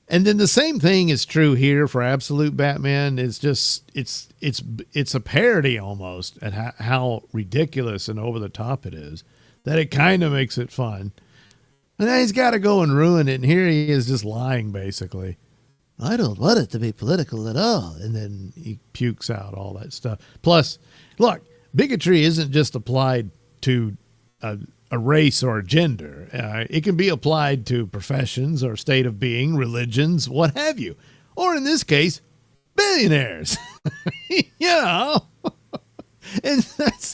And then the same thing is true here for Absolute Batman. It's just, it's a parody almost at how ridiculous and over the top it is, that it kind of makes it fun. And now he's got to go and ruin it. And here he is just lying, basically. I don't want it to be political at all. And then he pukes out all that stuff. Plus, look, bigotry isn't just applied to a race or a gender. It can be applied to professions or state of being, religions, what have you. Or in this case, billionaires. You know? And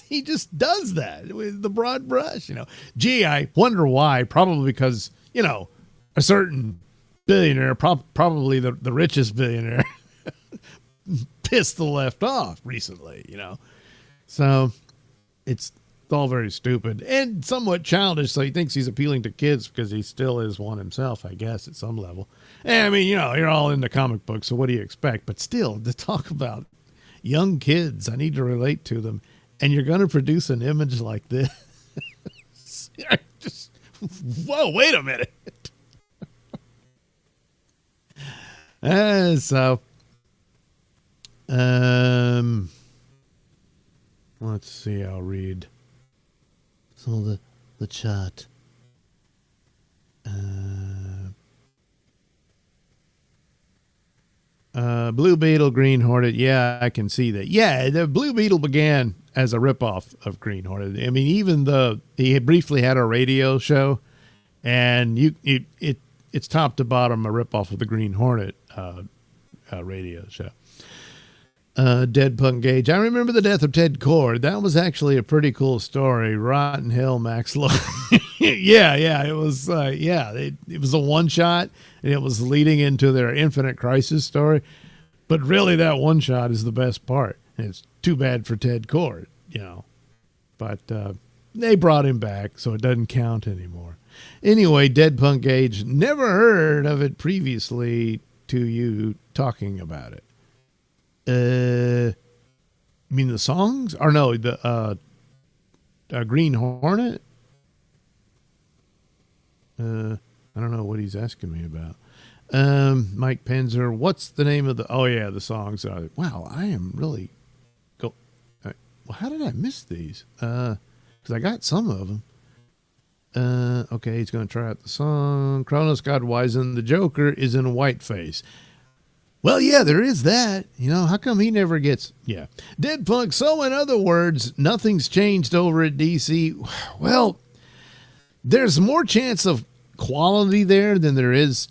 he just does that with the broad brush, you know. Gee, I wonder why. Probably because, you know, a certain billionaire, probably the richest billionaire, pissed the left off recently, you know. So it's all very stupid and somewhat childish. So he thinks he's appealing to kids because he still is one himself, I guess, at some level. And I mean, you know, you're all into comic books, so what do you expect? But still, to talk about young kids, I need to relate to them. And you're going to produce an image like this? Just, whoa, wait a minute. So, let's see, I'll read some of the chat. Blue Beetle, Green Hornet. Yeah, I can see that. Yeah, the Blue Beetle began as a ripoff of Green Hornet. I mean, even he had briefly had a radio show, and it's top to bottom a ripoff of the Green Hornet radio show. Dead Punk Gage. I remember the death of Ted Cord. That was actually a pretty cool story. Rotten hell, Max Lowe. yeah. It was, it was a one shot, and it was leading into their Infinite Crisis story. But really, that one shot is the best part. And it's too bad for Ted Cord, But they brought him back, so it doesn't count anymore. Anyway, Dead Punk Gage. Never heard of it previously to you talking about it. You mean the songs? Or no, the Green Hornet? I don't know what he's asking me about. Mike Penzer, what's the name of the songs? Wow, I am really well, how did I miss these? Because I got some of them. Okay, he's going to try out the song. Kronos Godwisen, the Joker is in whiteface. Well, yeah, there is that. How come he never gets... Yeah. Dead Punk, so in other words, nothing's changed over at DC. Well, there's more chance of quality there than there is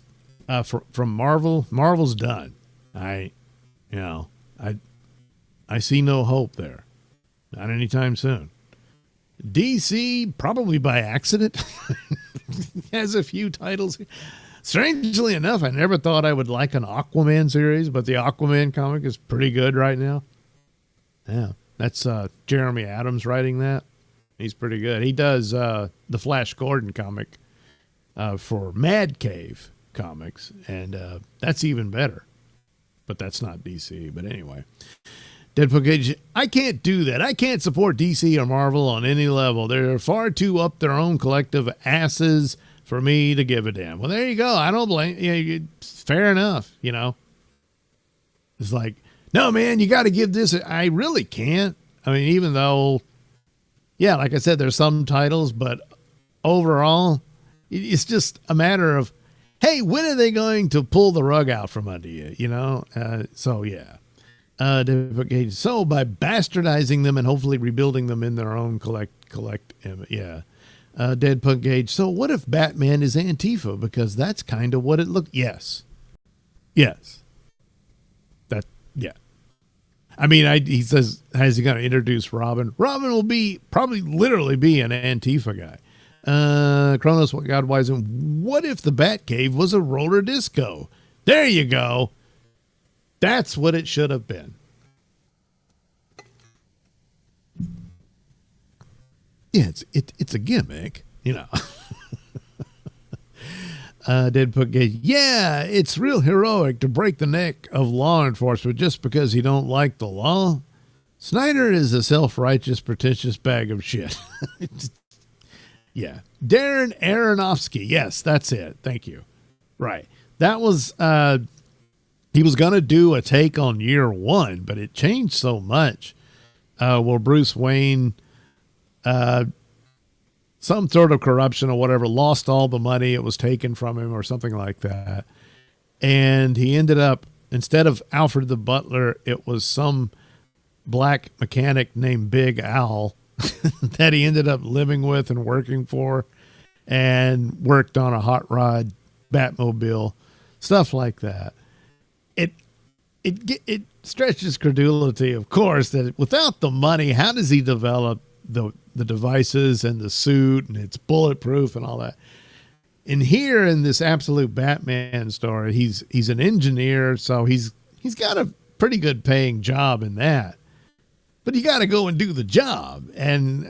from Marvel. Marvel's done. I see no hope there. Not anytime soon. DC, probably by accident, has a few titles. Strangely enough, I never thought I would like an Aquaman series, but the Aquaman comic is pretty good right now. Yeah, that's Jeremy Adams writing that. He's pretty good. He does the Flash Gordon comic for Mad Cave Comics, and that's even better. But that's not DC. But anyway, Deadpool Cage, I can't do that. I can't support DC or Marvel on any level. They're far too up their own collective asses for me to give a damn. Well, there you go. I don't blame you. Fair enough, It's like, no, man, you got to give this. I really can't. I mean, even though, yeah, like I said, there's some titles, but overall, it's just a matter of, hey, when are they going to pull the rug out from under you, So, yeah. So by bastardizing them and hopefully rebuilding them in their own yeah. Dead Punk Gage. So what if Batman is Antifa? Because that's kind of what it looked. Yes. Yeah. I mean, he says, how's he going to introduce Robin? Robin will probably literally be an Antifa guy. Kronos Godwisen. What if the Batcave was a roller disco? There you go. That's what it should have been. Yeah, it's a gimmick, Dead Punk Gage. Yeah, it's real heroic to break the neck of law enforcement just because you don't like the law. Snyder is a self-righteous, pretentious bag of shit. Yeah. Darren Aronofsky. Yes, that's it. Thank you. Right. That was... he was going to do a take on Year One, but it changed so much. Well, Bruce Wayne, some sort of corruption or whatever, lost all the money. It was taken from him or something like that. And he ended up, instead of Alfred the Butler, it was some black mechanic named Big Al that he ended up living with and working for, and worked on a hot rod Batmobile, stuff like that. It stretches credulity, of course, that without the money, how does he develop the devices and the suit, and it's bulletproof and all that? And here in this absolute Batman story, he's an engineer, so he's got a pretty good paying job in that. But you got to go and do the job. And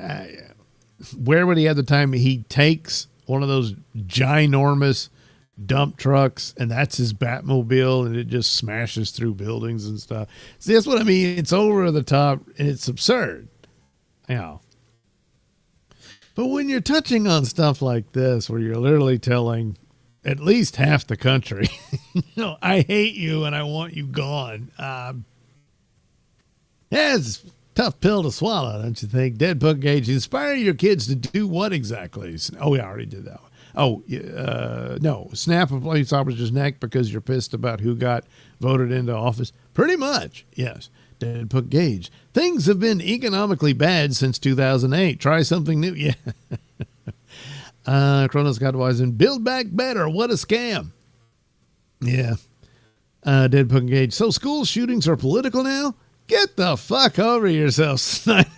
where would he have the time? He takes one of those ginormous dump trucks, and that's his Batmobile, and it just smashes through buildings and stuff. See, that's what I mean. It's over the top, and it's absurd. But when you're touching on stuff like this, where you're literally telling at least half the country, I hate you and I want you gone. It's a tough pill to swallow, don't you think? Dead Punk Gage, inspire your kids to do what exactly? Oh, we already did that one. Oh, no. Snap a police officer's neck because you're pissed about who got voted into office. Pretty much, yes. Deadpool Gage. Things have been economically bad since 2008. Try something new. Yeah. Chronos Godwise and Build Back Better. What a scam. Yeah. Deadpool Gage. So school shootings are political now? Get the fuck over yourself, Snyder.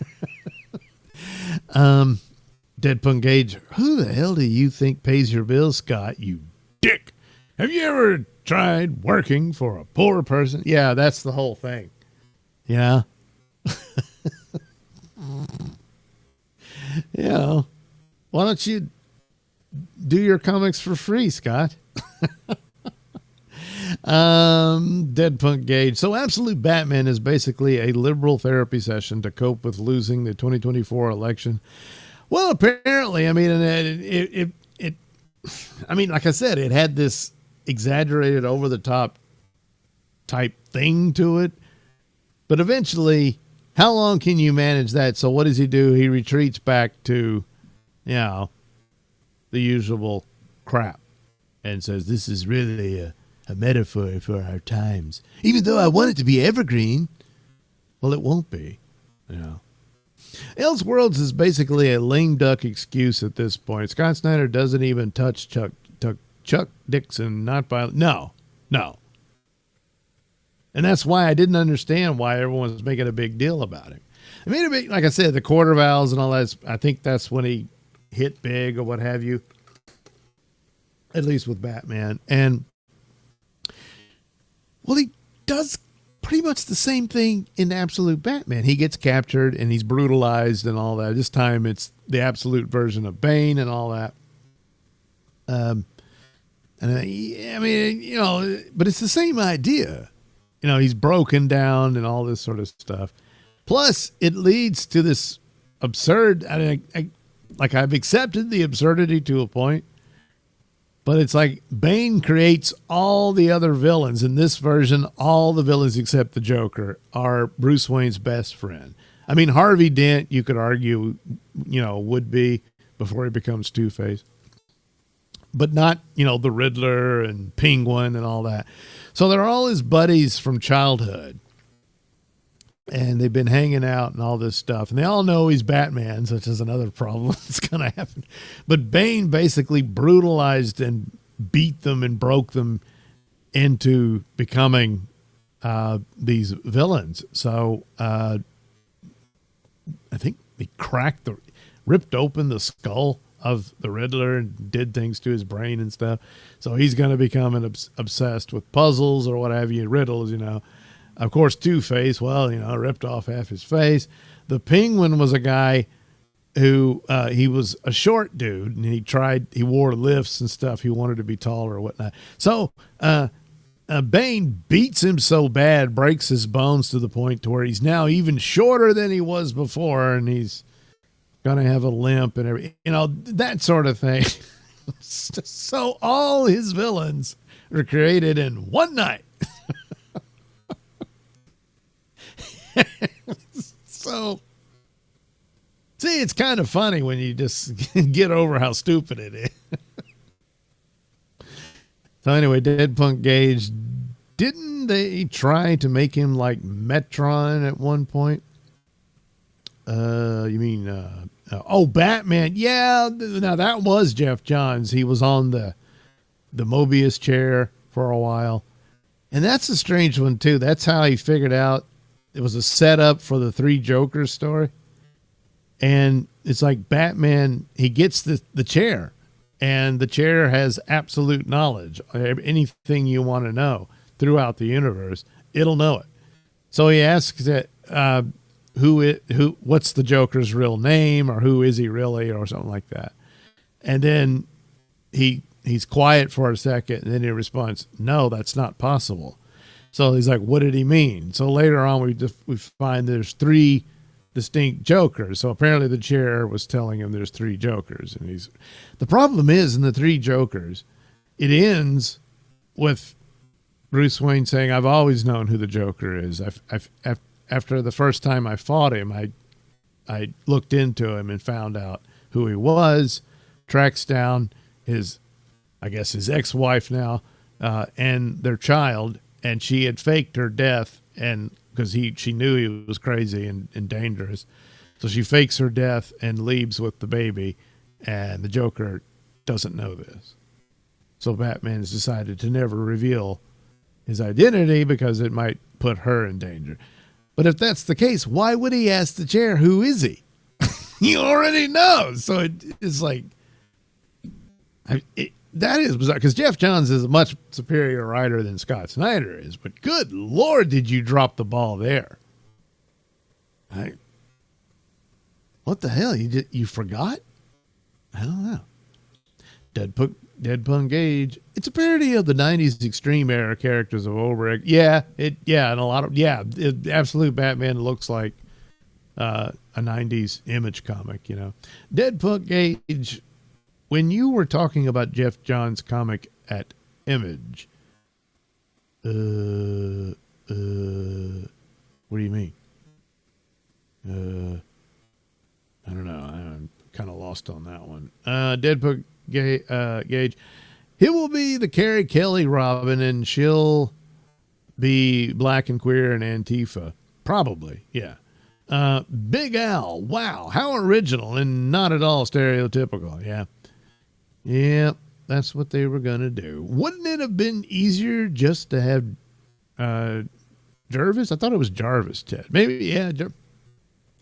Deadpool Gage. Who the hell do you think pays your bills, Scott? You dick. Have you ever tried working for a poor person? Yeah, that's the whole thing. Yeah. Yeah. Why don't you do your comics for free, Scott? Deadpunk Gage. So Absolute Batman is basically a liberal therapy session to cope with losing the 2024 election. Well, apparently, I mean, I mean, like I said, it had this exaggerated over the top type thing to it, but eventually, how long can you manage that? So what does he do? He retreats back to, you know, the usual crap and says, this is really a metaphor for our times. Even though I want it to be evergreen. Well, it won't be. You know. Elseworlds is basically a lame duck excuse at this point. Scott Snyder doesn't even touch Chuck Dixon, not by... No. And that's why I didn't understand why everyone was making a big deal about it. I mean, like I said, the quarter vowels and all that, I think that's when he hit big or what have you. At least with Batman. And, well, he does pretty much the same thing in Absolute Batman. He gets captured and he's brutalized and all that. This time it's the absolute version of Bane and all that. And I mean, you know, but it's the same idea. You know, he's broken down and all this sort of stuff. Plus, it leads to this absurd, like I've accepted the absurdity to a point, but it's like Bane creates all the other villains. In this version, all the villains except the Joker are Bruce Wayne's best friend. I mean, Harvey Dent, you could argue, you know, would be before he becomes Two-Face. But not, you know, the Riddler and Penguin and all that. So they're all his buddies from childhood. And they've been hanging out and all this stuff. And they all know he's Batman, which is another problem that's going to happen. But Bane basically brutalized and beat them and broke them into becoming these villains. So I think he ripped open the skull of the Riddler and did things to his brain and stuff. So he's going to become obsessed with puzzles or what have you, riddles, you know. Of course, Two-Face, well, you know, ripped off half his face. The Penguin was a guy who, he was a short dude and he wore lifts and stuff. He wanted to be taller or whatnot. So, Bane beats him so bad, breaks his bones to the point to where he's now even shorter than he was before. And he's going to have a limp and everything, you know, that sort of thing. So all his villains are created in one night. So, see, it's kind of funny when you just get over how stupid it is. So anyway, Deadpunk Gage, didn't they try to make him like Metron at one point? You mean, Batman. Yeah. Now that was Jeff Johns. He was on the Mobius chair for a while. And that's a strange one too. That's how he figured out it was a setup for the Three Jokers story. And it's like Batman, he gets the chair and the chair has absolute knowledge. Anything you want to know throughout the universe, it'll know it. So he asks it, what's the Joker's real name, or who is he really, or something like that. And then he's quiet for a second, and then he responds, no, that's not possible. So he's like, what did he mean? So later on, we find there's three distinct Jokers. So apparently the chair was telling him there's three Jokers. And the problem is, in the Three Jokers, it ends with Bruce Wayne saying, I've always known who the Joker is. After the first time I fought him, I looked into him and found out who he was, tracks down his ex-wife now, and their child, and she had faked her death, and because she knew he was crazy and dangerous. So she fakes her death and leaves with the baby, and the Joker doesn't know this. So Batman has decided to never reveal his identity because it might put her in danger. But if that's the case, why would he ask the chair, who is he? He already knows. So it's like, that is bizarre, because Jeff Johns is a much superior writer than Scott Snyder is. But good Lord, did you drop the ball there? What the hell? You forgot? I don't know. Deadpunk Gage. It's a parody of the 90s extreme era characters of Obrecht. And a lot of, absolute Batman looks like a 90s Image comic, you know. Deadpunk Gage, when you were talking about Jeff Johns' comic at Image, what do you mean? I don't know. I'm kind of lost on that one. Deadpunk Gage. He will be the Carrie Kelly Robin, and she'll be black and queer and Antifa. Probably, yeah. Big Al. Wow, how original and not at all stereotypical. Yeah. Yeah, that's what they were going to do. Wouldn't it have been easier just to have Jervis? I thought it was Jarvis Ted. Maybe, yeah,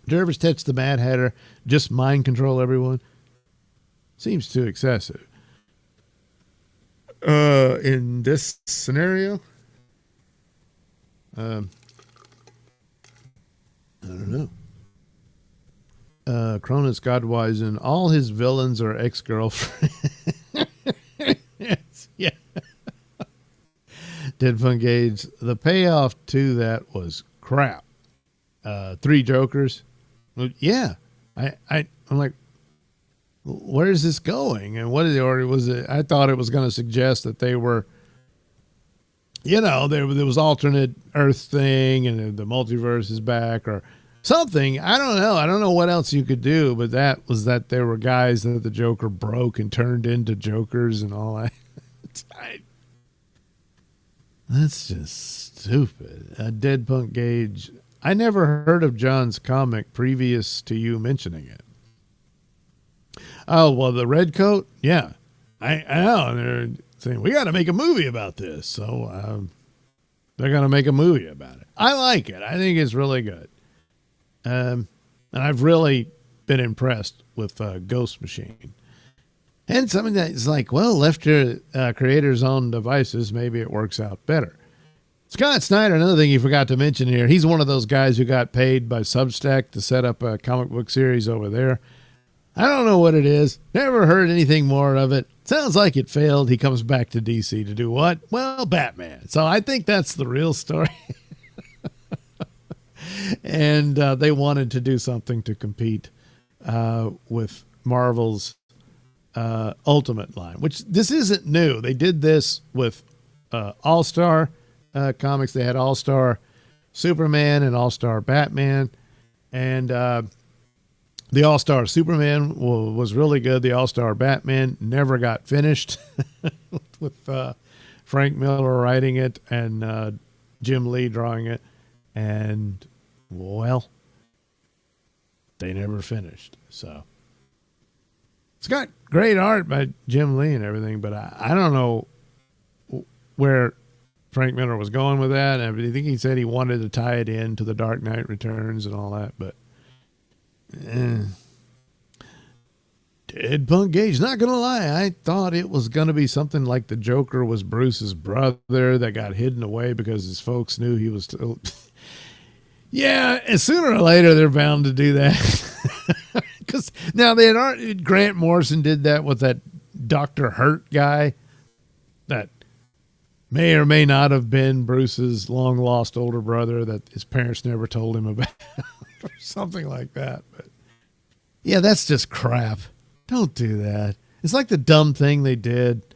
Jervis Tet's the Mad Hatter. Just mind control everyone. Seems too excessive. In this scenario, I don't know. Cronus Godwisen, all his villains are ex-girlfriends. Yeah. Deadpunk Gage, the payoff to that was crap. 3 Jokers. Yeah. I'm like, where is this going? And what is it? Or was it? I thought it was going to suggest that they were, you know, there was alternate Earth thing and the multiverse is back or something. I don't know. I don't know what else you could do, but that was that there were guys that the Joker broke and turned into Jokers and all that. That's just stupid. Deadpunk Gage. I never heard of John's comic previous to you mentioning it. Oh, well, the red coat? Yeah. I know. They're saying, we got to make a movie about this. So they're going to make a movie about it. I like it. I think it's really good. And I've really been impressed with Ghost Machine. And something that's like, well, left to creators' own devices, maybe it works out better. Scott Snyder, another thing you forgot to mention here, he's one of those guys who got paid by Substack to set up a comic book series over there. I don't know what it is. Never heard anything more of it. Sounds like it failed. He comes back to DC to do what? Well, Batman. So I think that's the real story. And they wanted to do something to compete with Marvel's Ultimate line, which this isn't new. They did this with All-Star comics. They had All-Star Superman and All-Star Batman. And the All-Star Superman was really good. The All-Star Batman never got finished with Frank Miller writing it and Jim Lee drawing it. And, well, they never finished. So it's got great art by Jim Lee and everything, but I don't know where Frank Miller was going with that. I think he said he wanted to tie it in to The Dark Knight Returns and all that, but Deadpunk Gage, not gonna lie, I thought it was gonna be something like the Joker was Bruce's brother that got hidden away because his folks knew he was still. Yeah, and sooner or later they're bound to do that. Because now they had Grant Morrison did that with that Dr. Hurt guy that may or may not have been Bruce's long lost older brother that his parents never told him about or something like that. But yeah, that's just crap. Don't do that. It's like the dumb thing they did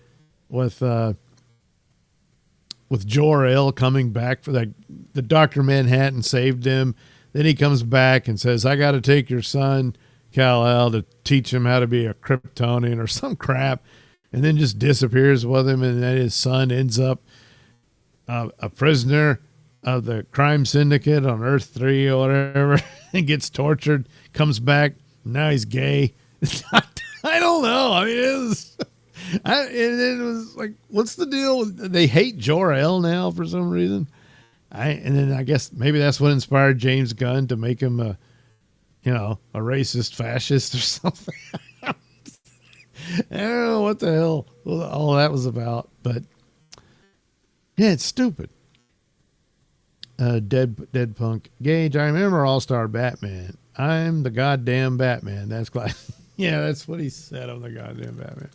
with Jor-El coming back for that. The Dr. Manhattan saved him. Then he comes back and says, I got to take your son, Kal-El, to teach him how to be a Kryptonian or some crap. And then just disappears with him. And then his son ends up a prisoner of the crime syndicate on Earth 3 or whatever and gets tortured, comes back, now he's gay. I don't know. I mean, it was like, what's the deal? They hate Jor-El now for some reason. And then I guess maybe that's what inspired James Gunn to make him a racist fascist or something. I don't know what the hell all that was about, but yeah, it's stupid. Dead Punk Gage, I remember All-Star Batman. I'm the goddamn Batman. That's class. Yeah, that's what he said. I'm the goddamn Batman.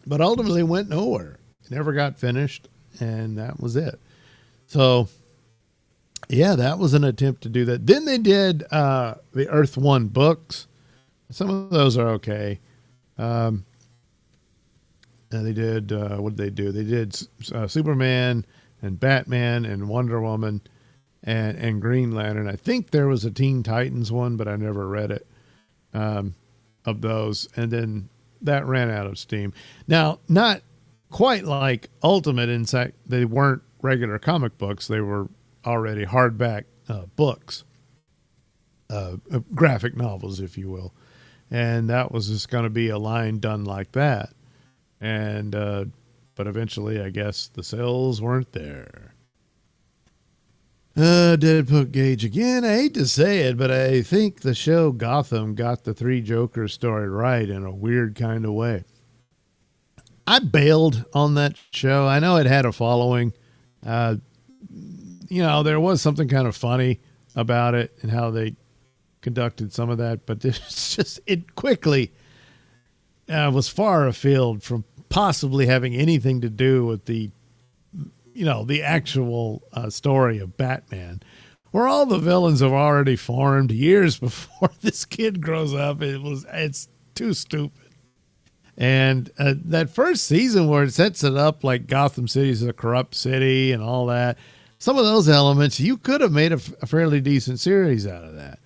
But ultimately went nowhere. It never got finished, and that was it. So, yeah, that was an attempt to do that. Then they did the Earth 1 books. Some of those are okay. And they did, what did they do? They did Superman and Batman and Wonder Woman and Green Lantern. I think there was a Teen Titans one, but I never read it, of those. And then that ran out of steam. Now, not quite like Ultimate, in fact, they weren't regular comic books. They were already hardback books, graphic novels, if you will. And that was just going to be a line done like that. And, but eventually, I guess the sales weren't there. Dead Punk Gage again. I hate to say it, but I think the show Gotham got the Three Jokers story right in a weird kind of way. I bailed on that show. I know it had a following. There was something kind of funny about it and how they conducted some of that, but it quickly was far afield from possibly having anything to do with the actual story of Batman, where all the villains have already formed years before this kid grows up. It's too stupid. And that first season where it sets it up like Gotham City is a corrupt city and all that, some of those elements, you could have made a fairly decent series out of that.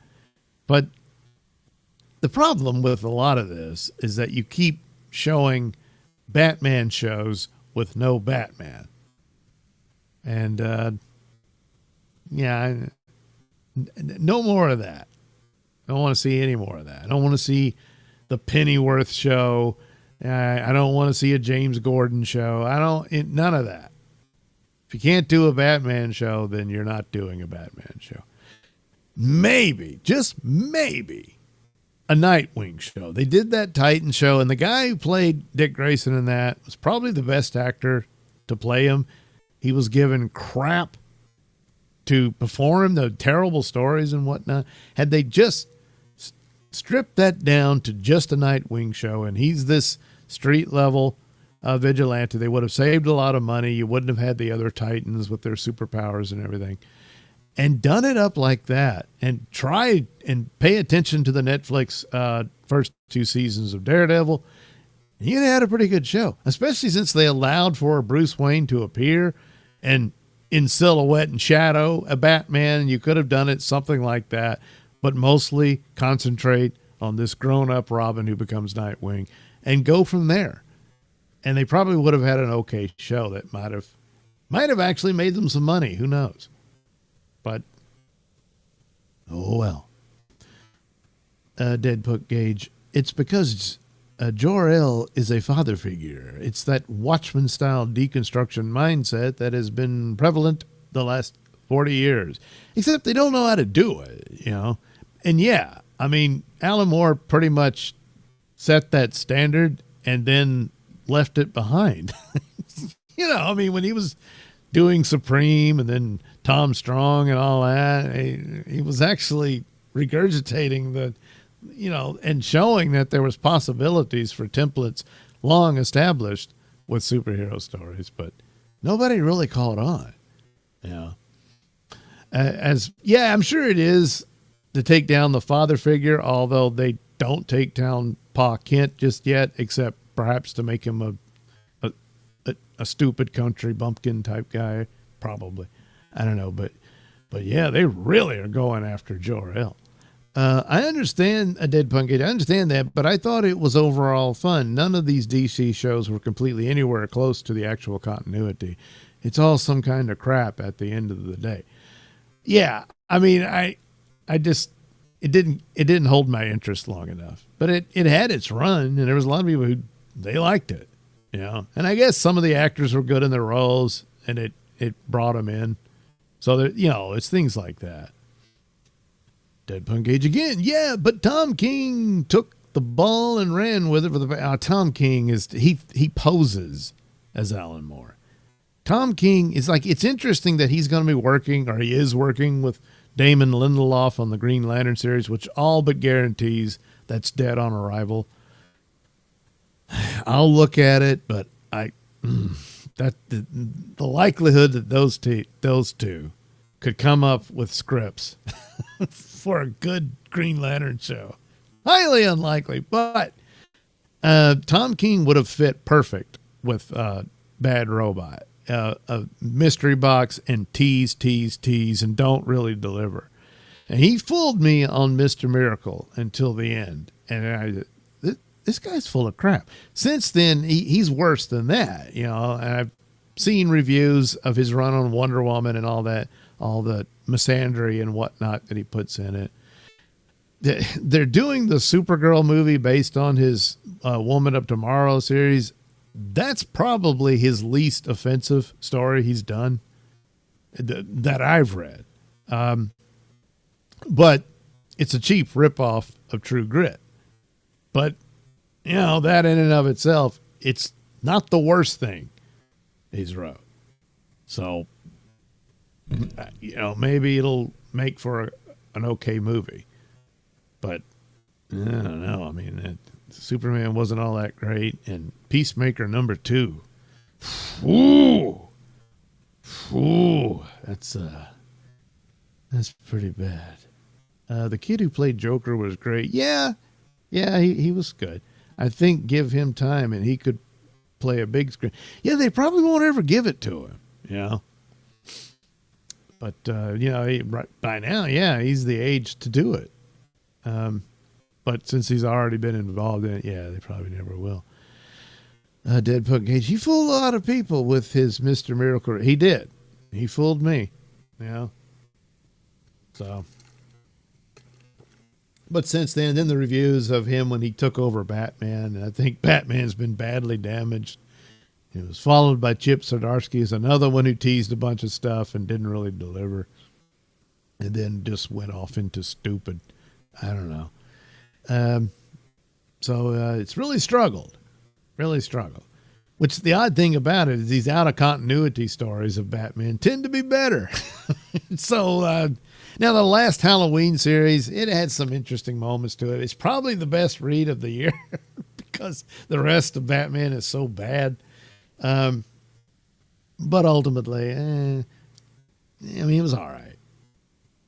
But the problem with a lot of this is that you keep showing Batman shows with no Batman. And, no more of that. I don't want to see any more of that. I don't want to see the Pennyworth show. I don't want to see a James Gordon show. None of that. If you can't do a Batman show, then you're not doing a Batman show. Maybe, just maybe, a Nightwing show. They did that Titan show, and the guy who played Dick Grayson in that was probably the best actor to play him. He was given crap to perform the terrible stories and whatnot. Had they just stripped that down to just a Nightwing show, and he's this street level vigilante, they would have saved a lot of money. You wouldn't have had the other Titans with their superpowers and everything. And done it up like that, and try and pay attention to the Netflix first 2 seasons of Daredevil, you'd have had a pretty good show, especially since they allowed for Bruce Wayne to appear and in silhouette and shadow a Batman. You could have done it something like that, but mostly concentrate on this grown-up Robin who becomes Nightwing and go from there. And they probably would have had an okay show that might have actually made them some money. Who knows? But, oh well. Dead Punk Gage, it's because Jor-El is a father figure. It's that Watchmen-style deconstruction mindset that has been prevalent the last 40 years. Except they don't know how to do it, And yeah, I mean, Alan Moore pretty much set that standard and then left it behind. When he was doing Supreme and then Tom Strong and all that, he was actually regurgitating and showing that there was possibilities for templates long established with superhero stories, but nobody really caught on. I'm sure it is to take down the father figure, although they don't take down Pa Kent just yet, except perhaps to make him a stupid country bumpkin type guy, probably. I don't know, but yeah, they really are going after Jor-El. I understand a Dead Punk Gate. I understand that, but I thought it was overall fun. None of these DC shows were completely anywhere close to the actual continuity. It's all some kind of crap at the end of the day. Yeah, I mean, I just it didn't hold my interest long enough. But it had its run, and there was a lot of people who they liked it, you know. And I guess some of the actors were good in their roles, and it brought them in. So that, you know, it's things like that. Dead Punk Age again, yeah. But Tom King took the ball and ran with it for the. Tom King is he poses as Alan Moore. Tom King is like, it's interesting that he's going to be working, or he is working with Damon Lindelof on the Green Lantern series, which all but guarantees that's dead on arrival. I'll look at it, but the likelihood that those two could come up with scripts for a good Green Lantern show, highly unlikely. But Tom King would have fit perfect with Bad Robot. A mystery box and tease, and don't really deliver. And he fooled me on Mr. Miracle until the end. And this guy's full of crap. Since then, he's worse than that. You know, and I've seen reviews of his run on Wonder Woman and all that, all the misandry and whatnot that he puts in it. They're doing the Supergirl movie based on his Woman of Tomorrow series. That's probably his least offensive story he's done that I've read. But it's a cheap ripoff of True Grit. But, you know, that in and of itself, it's not the worst thing he's wrote. So, you know, maybe it'll make for an okay movie. But, I don't know. I mean, Superman wasn't all that great, and Peacemaker #2. That's pretty bad. The kid who played Joker was great. Yeah, he was good. I think give him time and he could play a big screen. Yeah, they probably won't ever give it to him, you know. But you know, by now, yeah, he's the age to do it. But since he's already been involved in it, yeah, they probably never will. Dead Punk Cage, he fooled a lot of people with his Mr. Miracle. He did. He fooled me, you know. So, but since then the reviews of him when he took over Batman, I think Batman's been badly damaged. It was followed by Chip Zdarsky as another one who teased a bunch of stuff and didn't really deliver. And then just went off into stupid. I don't know. So it's really struggled. Which the odd thing about it is these out of continuity stories of Batman tend to be better. So now the last Halloween series, it had some interesting moments to it. It's probably the best read of the year because the rest of Batman is so bad. But ultimately, I mean, it was all right.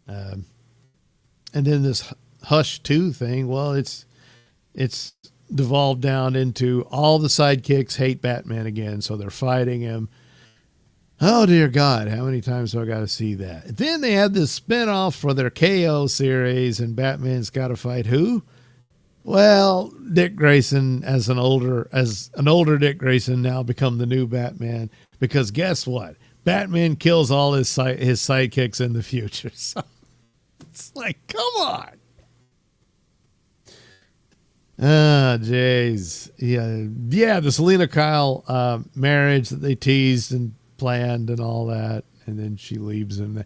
And then this Hush 2 thing, well, it's devolved down into all the sidekicks hate Batman again, so they're fighting him. Oh, dear God, how many times do I got to see that? Then they had this spinoff for their KO series, and Batman's got to fight who? Well, Dick Grayson as an older Dick Grayson now become the new Batman, because guess what? Batman kills all his sidekicks in the future. So it's like, come on. Ah, jeez. Yeah, the Selena Kyle marriage that they teased and planned and all that, and then she leaves him.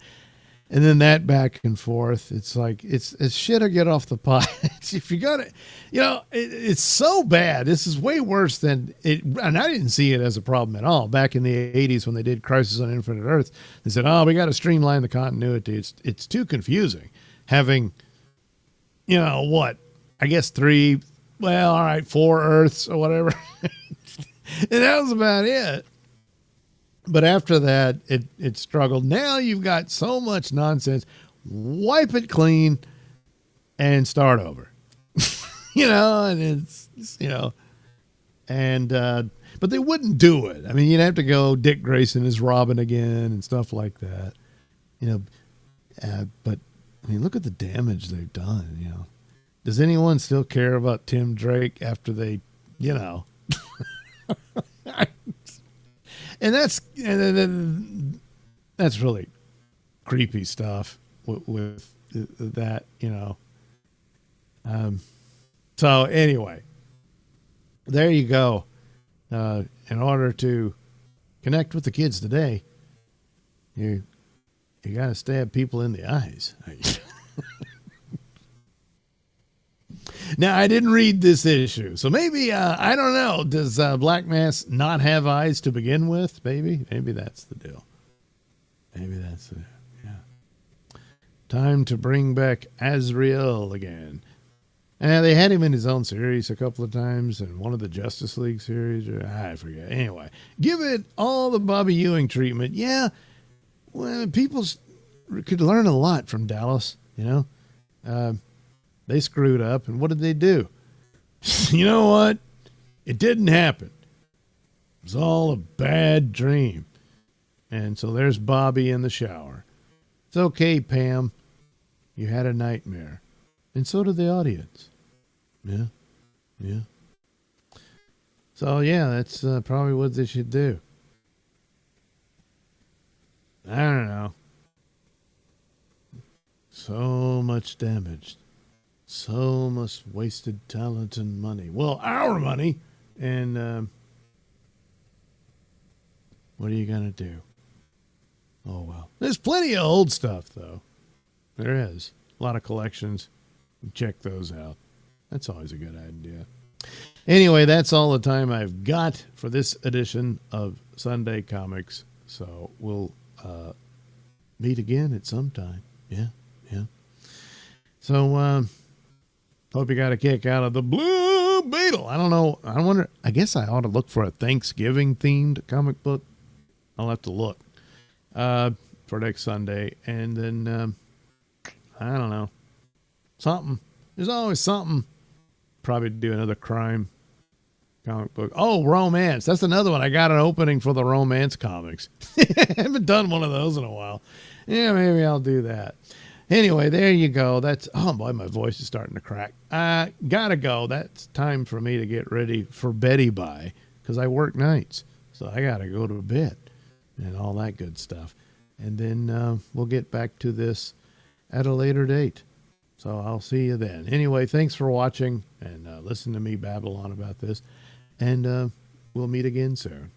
And then that back and forth. It's like, it's shit or get off the pot. If you got it, you know, it's so bad. This is way worse than it. And I didn't see it as a problem at all. Back in the 80s when they did Crisis on Infinite Earth, they said, oh, we got to streamline the continuity. It's too confusing having, you know, what, I guess 4 Earths or whatever. And that was about it. But after that, it struggled. Now you've got so much nonsense. Wipe it clean and start over. You know, and it's, you know, and, but they wouldn't do it. I mean, you'd have to go Dick Grayson as Robin again and stuff like that, you know, but I mean, look at the damage they've done, you know. Does anyone still care about Tim Drake after they, you know, And that's really creepy stuff with that, you know. So anyway, there you go. In order to connect with the kids today, you got to stab people in the eyes. Now, I didn't read this issue, so maybe, I don't know. Does Black Mass not have eyes to begin with? Maybe that's the deal. Maybe that's it. Yeah. Time to bring back Azrael again. And they had him in his own series a couple of times, and one of the Justice League series, or I forget. Anyway, give it all the Bobby Ewing treatment. Yeah, well, people could learn a lot from Dallas, you know. They screwed up, and what did they do? You know what? It didn't happen. It was all a bad dream. And so there's Bobby in the shower. It's okay, Pam. You had a nightmare. And so did the audience. Yeah. So, yeah, that's probably what they should do. I don't know. So much damage. So much wasted talent and money. Well, our money. And what are you going to do? Oh, well. There's plenty of old stuff, though. There is. A lot of collections. Check those out. That's always a good idea. Anyway, that's all the time I've got for this edition of Sunday Comics. So we'll meet again at some time. Yeah. So hope you got a kick out of the Blue Beetle. I don't know. I wonder. I guess I ought to look for a Thanksgiving themed comic book. I'll have to look for next Sunday. And then I don't know. Something. There's always something. Probably do another crime comic book. Oh, romance. That's another one. I got an opening for the romance comics. I haven't done one of those in a while. Yeah, maybe I'll do that. Anyway, there you go. Oh boy, my voice is starting to crack. Gotta go. That's time for me to get ready for Betty Bye, because I work nights. So I gotta go to bed and all that good stuff. And then we'll get back to this at a later date. So I'll see you then. Anyway, thanks for watching and listen to me babble on about this. And we'll meet again soon.